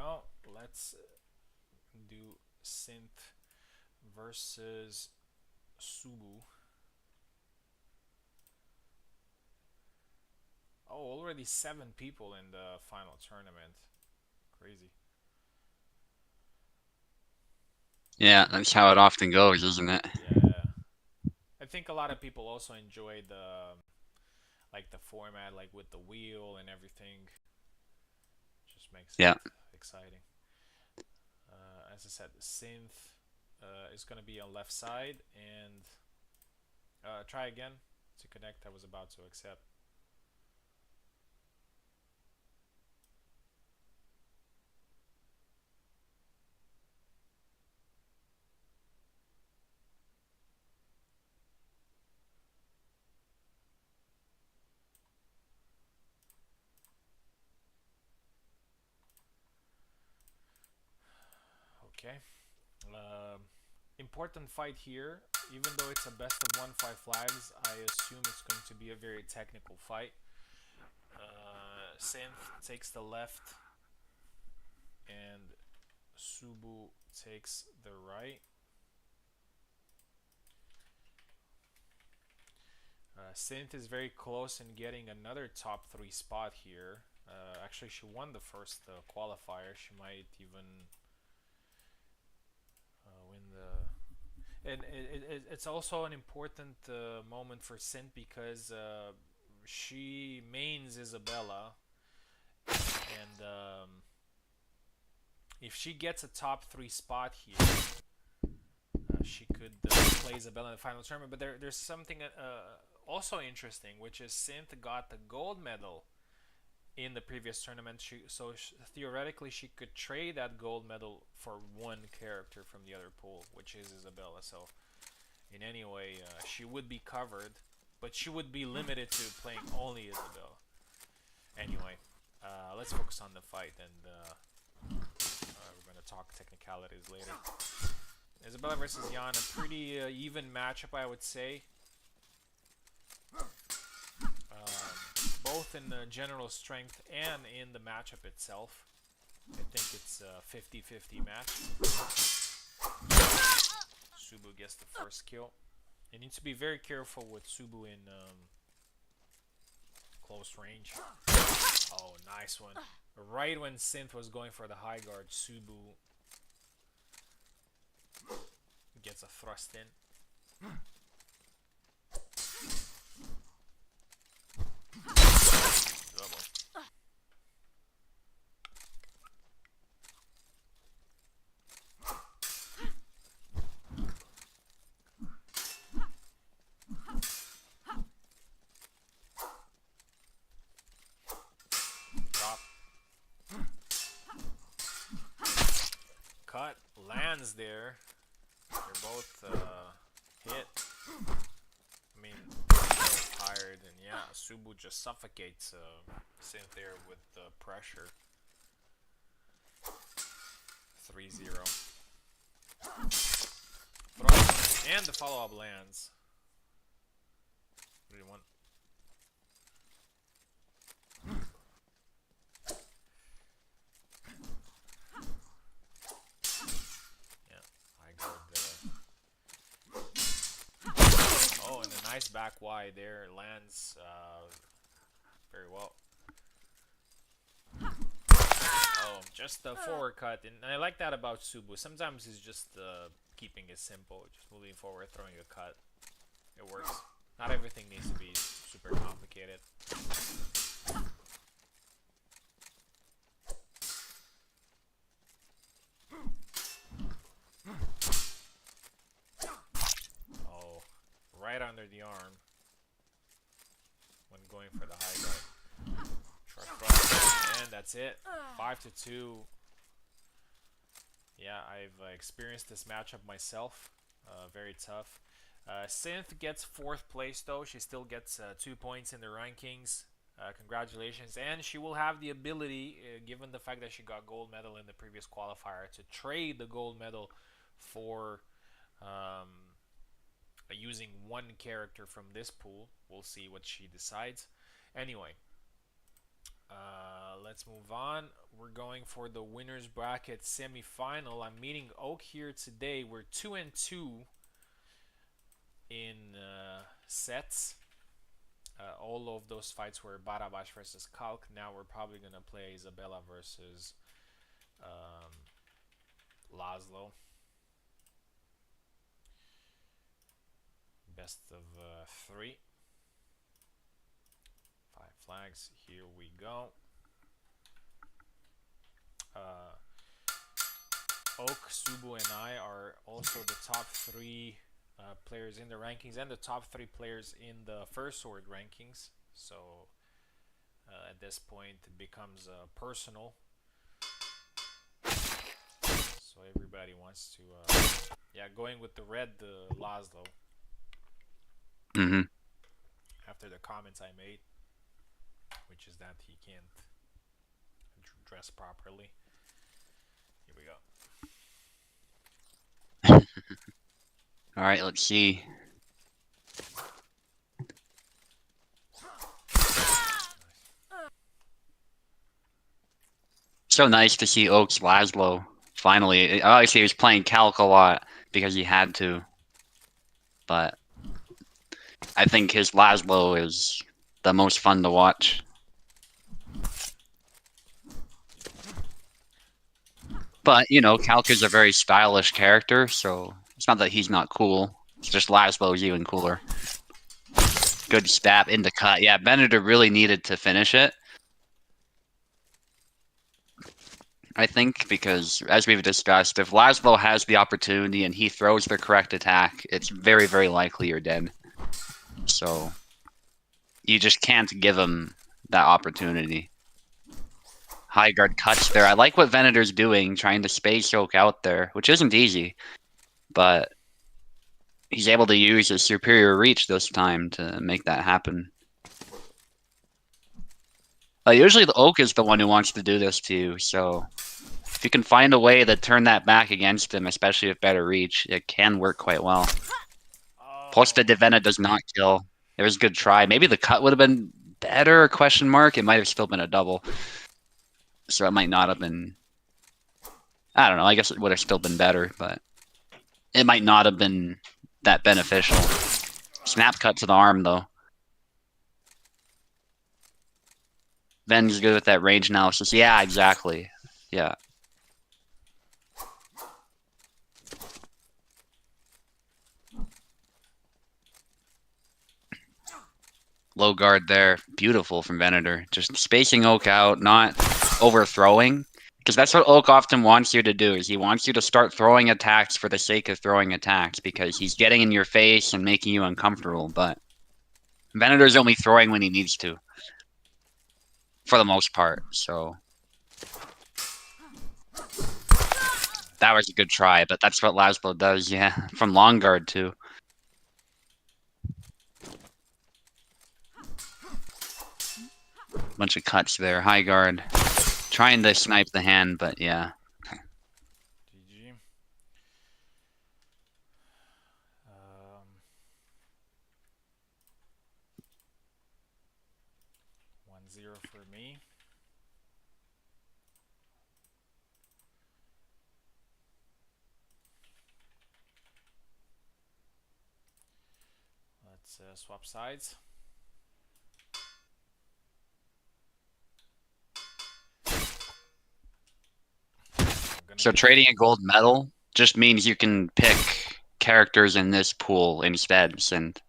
go. Let's do Synth versus Subu. Oh, already 7 people in the final tournament. Crazy. Yeah, that's how it often goes, isn't it? Yeah. I think a lot of people also enjoy the like the format, like with the wheel and everything. Just makes it Yeah. exciting. As I said, the synth is gonna be on left side, and try again to connect. I was about to accept. Okay. Important fight here. Even though it's a best of 1 5 flags, I assume it's going to be a very technical fight. Synth takes the left, and Subu takes the right. Synth is very close in getting another top 3 spot here. Actually, she won the first qualifier. She might even win the. And it's also an important moment for Synth because she mains Isabella, and if she gets a top 3 spot here, she could play Isabella in the final tournament. But there's something also interesting, which is Synth got the gold medal in the previous tournament. Theoretically, she could trade that gold medal for one character from the other pool, which is Isabella. So in any way, she would be covered, but she would be limited to playing only Isabella. Anyway, let's focus on the fight, and we're going to talk technicalities later. Isabella versus Jan, a pretty even matchup, I would say. Both in the general strength and in the matchup itself. I think it's a 50-50 match. Subu gets the first kill. You need to be very careful with Subu in close range. Oh, nice one. Right when Synth was going for the high guard, Subu gets a thrust in. Double. Drop. Cut. Lands there. They're both hit. I mean, both tired, and yeah, Subu just suffocates Synth there with the pressure. 3-0. And the follow-up lands. 3-1. Yeah, I got oh, and a nice back wide there. Lands very well. Oh, just the forward cut, and I like that about Subu. Sometimes he's just keeping it simple, just moving forward, throwing a cut. It works. Not everything needs to be super complicated. Oh, right under the arm when going for the high guard. And that's it. 5-2. Yeah, I've experienced this matchup myself. Very tough. Synth gets 4th place though. She still gets 2 points in the rankings. Congratulations. And she will have the ability, given the fact that she got gold medal in the previous qualifier, to trade the gold medal for using one character from this pool. We'll see what she decides. Anyway, Let's move on. We're going for the winners bracket semi-final. I'm meeting Oak here today. We're 2-2 in sets. All of those fights were Barabash versus Kalk. Now we're probably gonna play Isabella versus Laszlo. Best of 3. 5 flags. Here we go. Oak, Subu, and I are also the top 3 players in the rankings and the top 3 players in the first sword rankings. So at this point, it becomes personal. So everybody wants to, yeah, going with the red Laszlo. Mm-hmm. After the comments I made, which is that he can't dress properly. Here we go. All right, let's see. So nice to see Oak's Laszlo finally. Obviously, he was playing Calc a lot because he had to, but I think his Laszlo is the most fun to watch. But, you know, Calc is a very stylish character, so it's not that he's not cool. It's just Laszlo is even cooler. Good stab into cut. Yeah, Venator really needed to finish it. I think because, as we've discussed, if Laszlo has the opportunity and he throws the correct attack, it's very, very likely you're dead. So, you just can't give him that opportunity. High guard cuts there. I like what Venator's doing, trying to space Oak out there, which isn't easy, but he's able to use his superior reach this time to make that happen. Usually the Oak is the one who wants to do this to you, so if you can find a way to turn that back against him, especially with better reach, it can work quite well. Plus the Devena does not kill. It was a good try. Maybe the cut would have been better, question mark. It might have still been a double. So it might not have been... I don't know, I guess it would have still been better, but it might not have been that beneficial. Snap cut to the arm, though. Ven's good with that range analysis. Yeah, exactly. Yeah. Low guard there. Beautiful from Venator. Just spacing Oak out, not overthrowing. Because that's what Oak often wants you to do, is he wants you to start throwing attacks for the sake of throwing attacks, because he's getting in your face and making you uncomfortable, but Venator's only throwing when he needs to. For the most part, so... That was a good try, but that's what Laszlo does, yeah. From long guard, too. Bunch of cuts there. High guard. Trying to snipe the hand, but yeah. GG. 1-0 for me. Let's swap sides. So trading a gold medal just means you can pick characters in this pool instead, and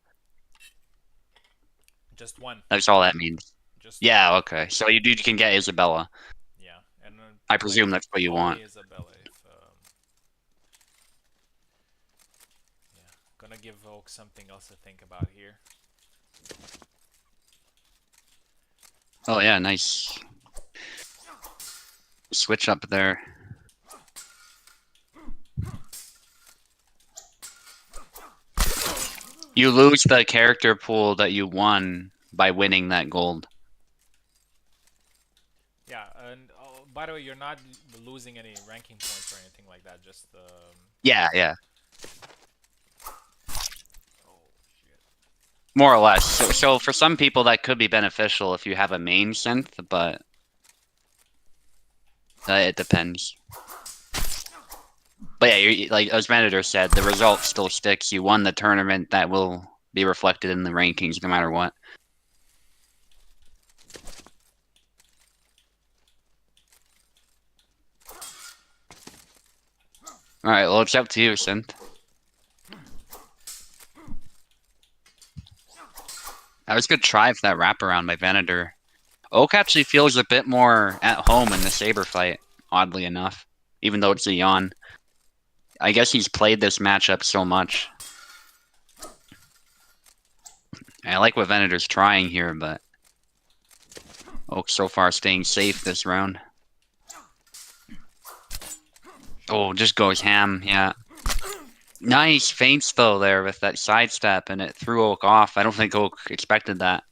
just one. That's all that means. Just yeah, okay. So you can get Isabella. Yeah, and I presume that's what you want. Isabella, if, yeah, gonna give Oak something else to think about here. Oh yeah, nice. Switch up there. You lose the character pool that you won by winning that gold. Yeah, and by the way, you're not losing any ranking points or anything like that. Just yeah, yeah. Oh shit. More or less. So for some people that could be beneficial if you have a main synth, but It depends. But yeah, like as Manager said, the result still sticks. You won the tournament. That will be reflected in the rankings no matter what. Alright, well, it's up to you, Synth. That was a good try for that wraparound by Venator. Oak actually feels a bit more at home in the Saber fight, oddly enough, even though it's a yawn. I guess he's played this matchup so much. I like what Venator's trying here, but Oak so far staying safe this round. Oh, just goes ham, yeah. Nice feints though there with that sidestep, and it threw Oak off. I don't think Oak expected that.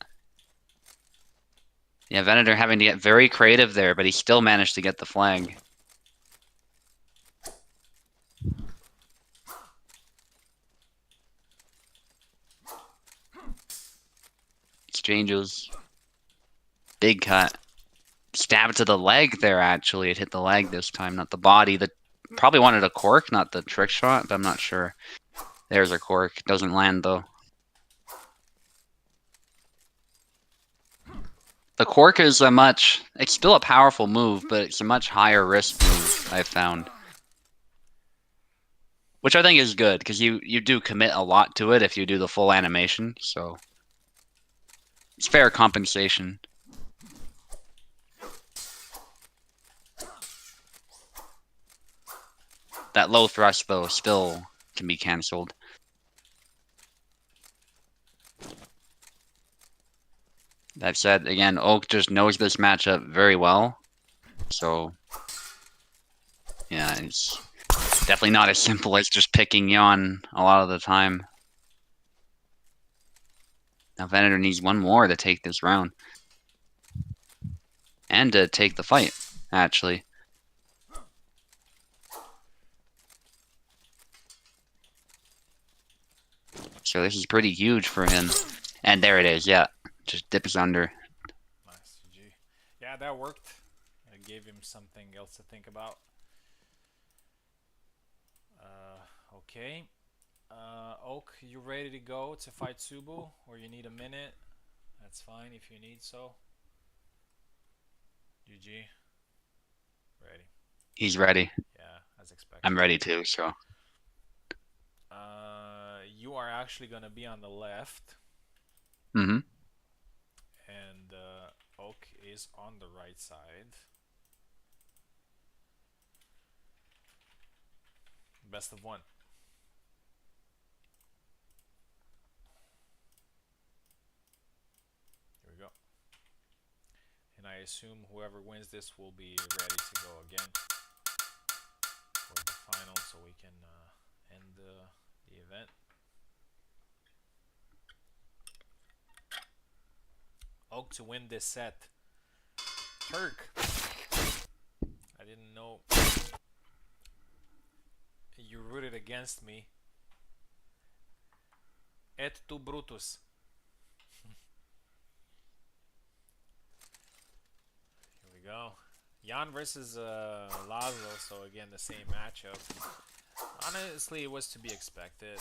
Yeah, Venator having to get very creative there, but he still managed to get the flag. Exchanges. Big cut. Stab to the leg there, actually. It hit the leg this time, not the body. The probably wanted a cork, not the trick shot, but I'm not sure. There's a cork. Doesn't land, though. The cork is a much... It's still a powerful move, but it's a much higher risk move, I've found. Which I think is good, because you do commit a lot to it if you do the full animation, so... It's fair compensation. That low thrust, though, still can be cancelled. That said, again, Oak just knows this matchup very well. So, yeah, it's definitely not as simple as just picking Yawn a lot of the time. Now Venator needs one more to take this round. And to take the fight, actually. So this is pretty huge for him. And there it is, yeah. Just dips under. Nice, GG. Yeah, that worked. I gave him something else to think about. Okay. Oak, you ready to go to fight Subu? Or you need a minute? That's fine if you need so. GG. Ready. He's ready. Yeah, as expected. I'm ready too, so. You are actually going to be on the left. Mm-hmm. And Oak is on the right side. Best of one. Here we go. And I assume whoever wins this will be ready to go again for the final, so we can end the event. Oak to win this set. Turk. I didn't know you rooted against me. Et tu Brutus. Here we go. Jan versus Laszlo, so again the same matchup. Honestly, it was to be expected.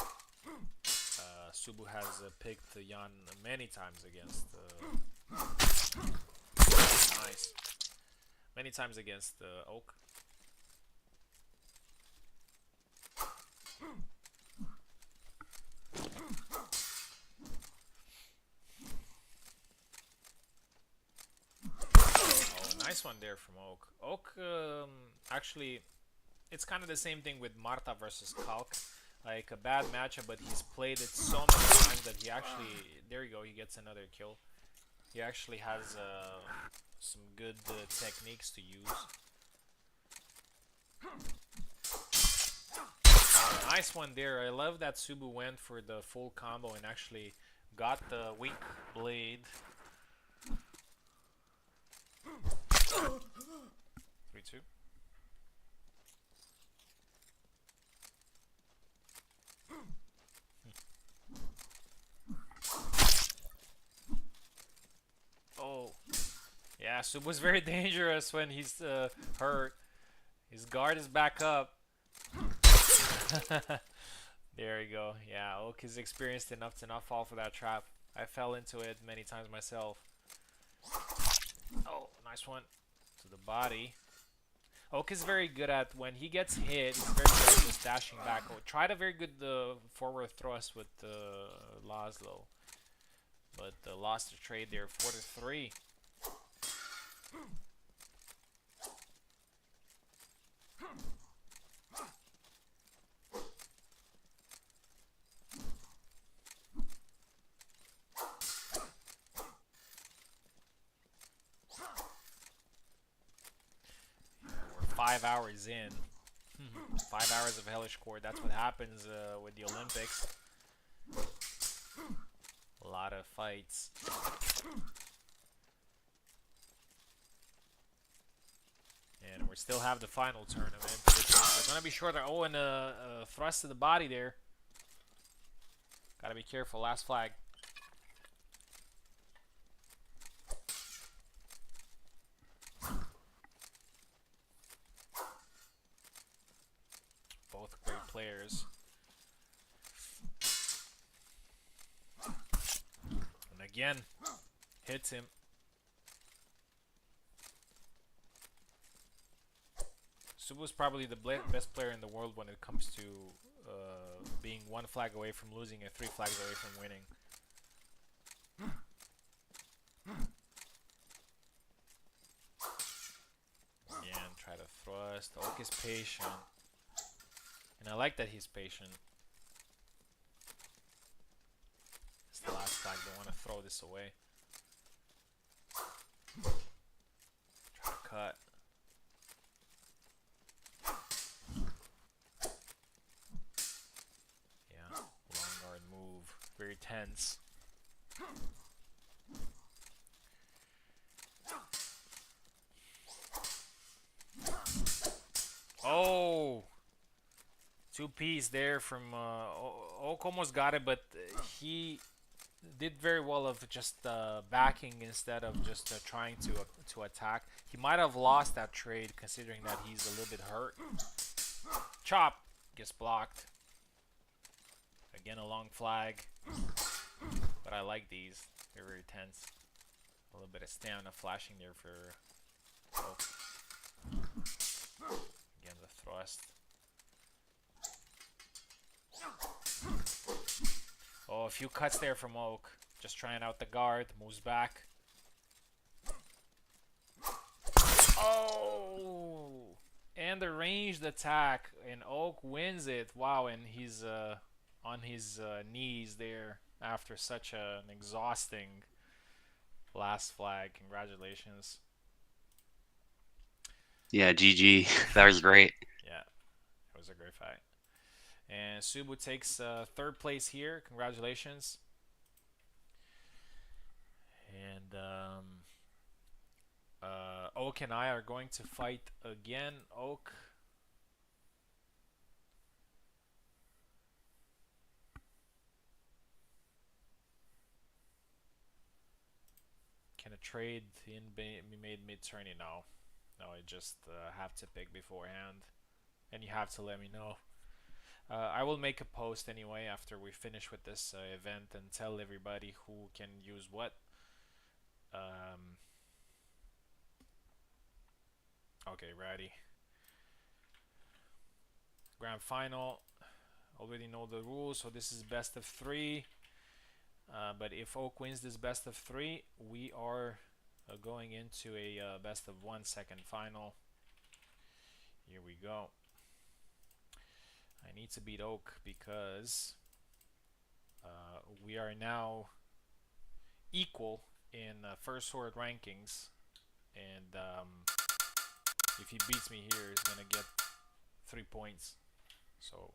Subu has picked Jan many times against... nice. Many times against Oak. Oh, nice one there from Oak. Oak, actually, it's kind of the same thing with Marta versus Kalk. Like a bad matchup, but he's played it so many times that he actually... There you go, he gets another kill. He actually has some good techniques to use. Oh, nice one there. I love that Subu went for the full combo and actually got the weak blade. 3-2. Oh, yeah, Subu's very dangerous when he's hurt. His guard is back up. There you go. Yeah, Oak is experienced enough to not fall for that trap. I fell into it many times myself. Oh, nice one. To the body. Oak is very good at when he gets hit. He's very good at just dashing back. Oh, tried a very good forward thrust with Laszlo, but lost the trade there. 4-3. We're 5 hours in. 5 hours of Hellish Quart. That's what happens with the Olympics. A lot of fights. And we still have the final tournament, which is going to be shorter. Oh, and a thrust to the body there. Gotta be careful. Last flag. Both great players. And again, hits him. Subu's probably the best player in the world when it comes to being 1 flag away from losing and 3 flags away from winning. Again, try to thrust. Oak is patient. And I like that he's patient. It's the last flag. Don't want to throw this away. Try to cut. Yeah, long guard move. Very tense. Oh! 2 piece there from Oak almost got it, but he did very well of just backing instead of just trying to attack. He might have lost that trade considering that he's a little bit hurt. Chop gets blocked. Again, a long flag, but I like these. They're very tense. A little bit of stamina flashing there for Oak. Again, the thrust. Oh, a few cuts there from Oak. Just trying out the guard. Moves back. Oh! And the ranged attack. And Oak wins it. Wow, and he's on his knees there after such an exhausting last flag. Congratulations. Yeah, GG. That was great. Yeah, it was a great fight. And Subu takes 3rd place here. Congratulations. And Oak and I are going to fight again. Oak. Can a trade be made mid-tourney? No. No, I just have to pick beforehand. And you have to let me know. I will make a post anyway after we finish with this event and tell everybody who can use what. Okay, ready. Grand final. Already know the rules, so this is best of 3. But if Oak wins this best of 3, we are going into a best of 1 second final. Here we go. I need to beat Oak because we are now equal in first sword rankings, and if he beats me here, he's gonna get 3 points. So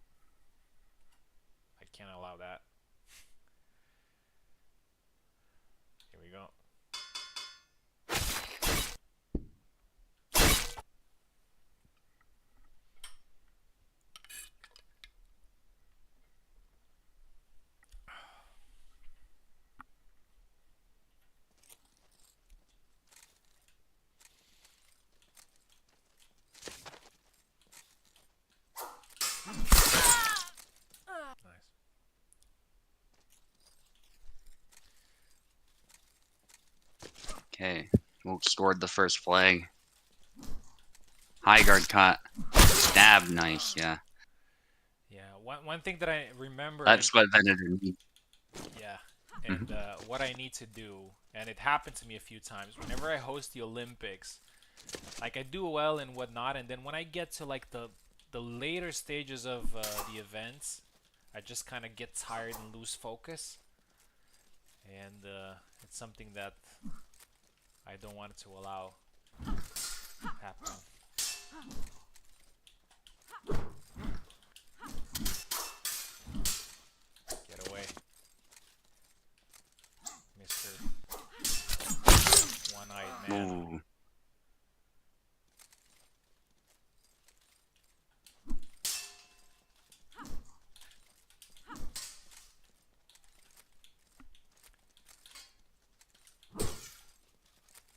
I can't allow that. Here we go. Okay. Oak scored the first flag. High guard caught. Stab, nice, yeah. Yeah, one thing that I remember, and That's what Venator needs. yeah, Mhm. and what I need to do, and it happened to me a few times. Whenever I host the Olympics, like I do well and whatnot, and then when I get to like the later stages of the events, I just kind of get tired and lose focus, and it's something that I don't want it to allow happen. Get away, Mister One-Eyed Man. Ooh.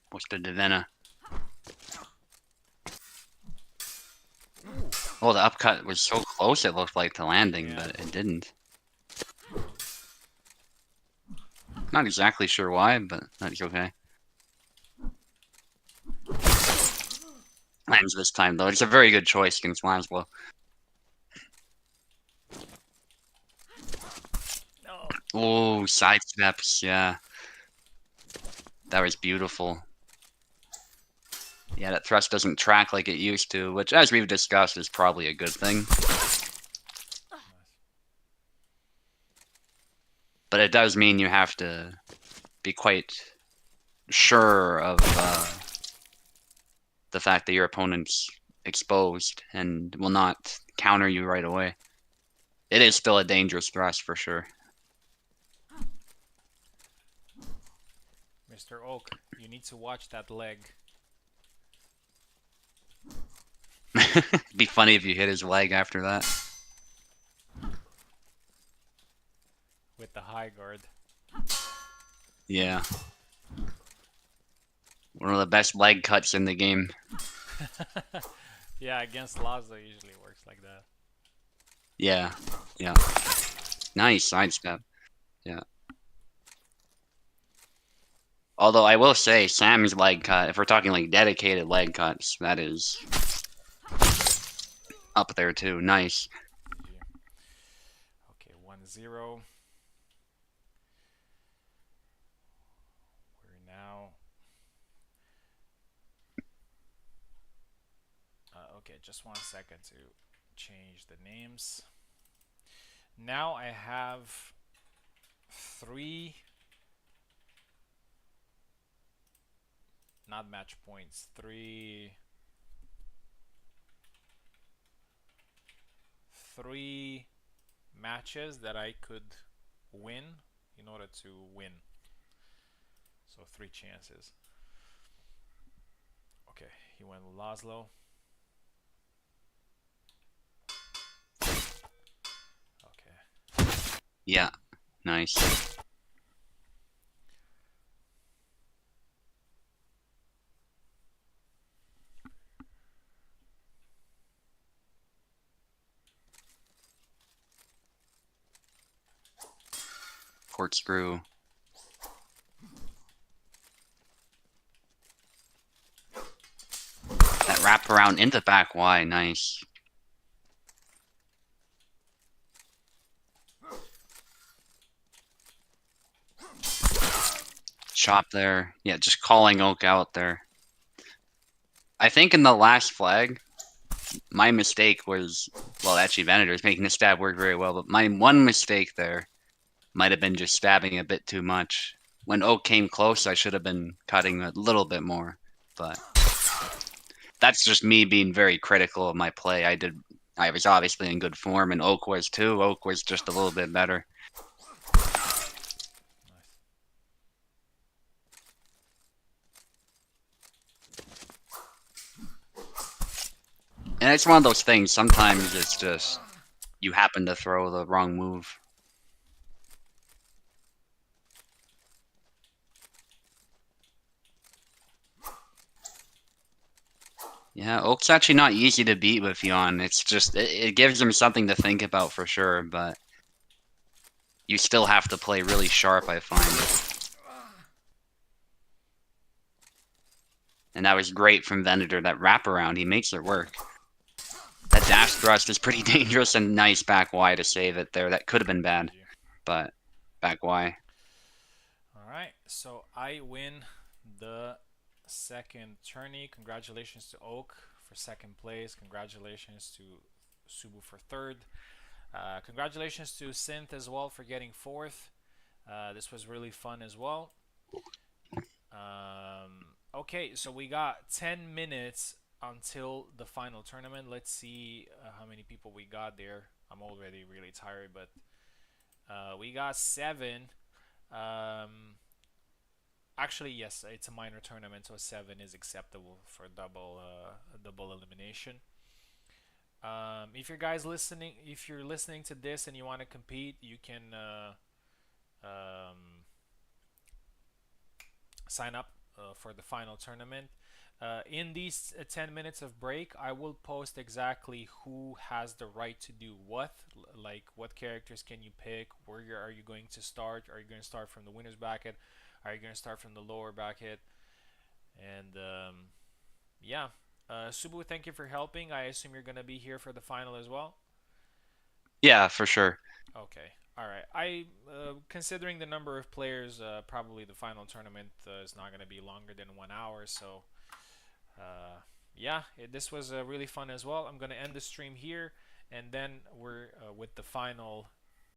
What's the Divena? Oh, the upcut was so close it looked like to landing, Yeah. but it didn't. Not exactly sure why, but that's okay. Lands this time, though. It's a very good choice against Laszlo. No. Oh, side steps, yeah. That was beautiful. Yeah, that thrust doesn't track like it used to, which, as we've discussed, is probably a good thing. But it does mean you have to be quite sure of the fact that your opponent's exposed and will not counter you right away. It is still a dangerous thrust for sure. Mr. Oak, you need to watch that leg. It'd be funny if you hit his leg after that. With the high guard. Yeah. One of the best leg cuts in the game. Yeah, against Lazo usually works like that. Yeah. Yeah. Nice sidestep. Yeah. Although I will say, Sam's leg cut, if we're talking like dedicated leg cuts, that is up there too. Nice. GG. Okay, 1-0. We're now... okay, just 1 second to change the names. Now I have 3... not match points. 3 matches that I could win in order to win. So 3 chances. Okay, he went with Laszlo. Okay. Yeah. Nice. Corkscrew. That wrap around into back Y, nice. Chop there. Yeah, just calling Oak out there. I think in the last flag, my mistake was, well, actually Venator's making the stab work very well, but my one mistake there might have been just stabbing a bit too much. When Oak came close, I should have been cutting a little bit more, but that's just me being very critical of my play. I was obviously in good form, and Oak was too. Oak was just a little bit better. And it's one of those things, sometimes it's just, you happen to throw the wrong move. Yeah, Oak's actually not easy to beat with Yon. It's just, it gives him something to think about for sure, but you still have to play really sharp, I find. And that was great from Venator. That wraparound, he makes it work. That dash thrust is pretty dangerous and nice back Y to save it there. That could have been bad, GG. but back Y. Alright, so I win the second tourney. Congratulations to Oak for second place. Congratulations to Subu for third. Congratulations to Synth as well for getting fourth. This was really fun as well. Okay, so we got 10 minutes until the final tournament. Let's see how many people we got there. I'm already really tired, but we got 7. Actually, yes, it's a minor tournament, so 7 is acceptable for double elimination. If you're listening to this and you want to compete, you can um, sign up for the final tournament. In these 10 minutes of break, I will post exactly who has the right to do what, like what characters can you pick, where are you going to start, are you going to start from the winner's bracket, are you going to start from the lower bracket, and yeah. Subu, thank you for helping. I assume you're going to be here for the final as well? Yeah, for sure. Okay. All right. Considering the number of players, probably the final tournament is not going to be longer than 1 hour. So, yeah, this was really fun as well. I'm going to end the stream here, and then we're with the final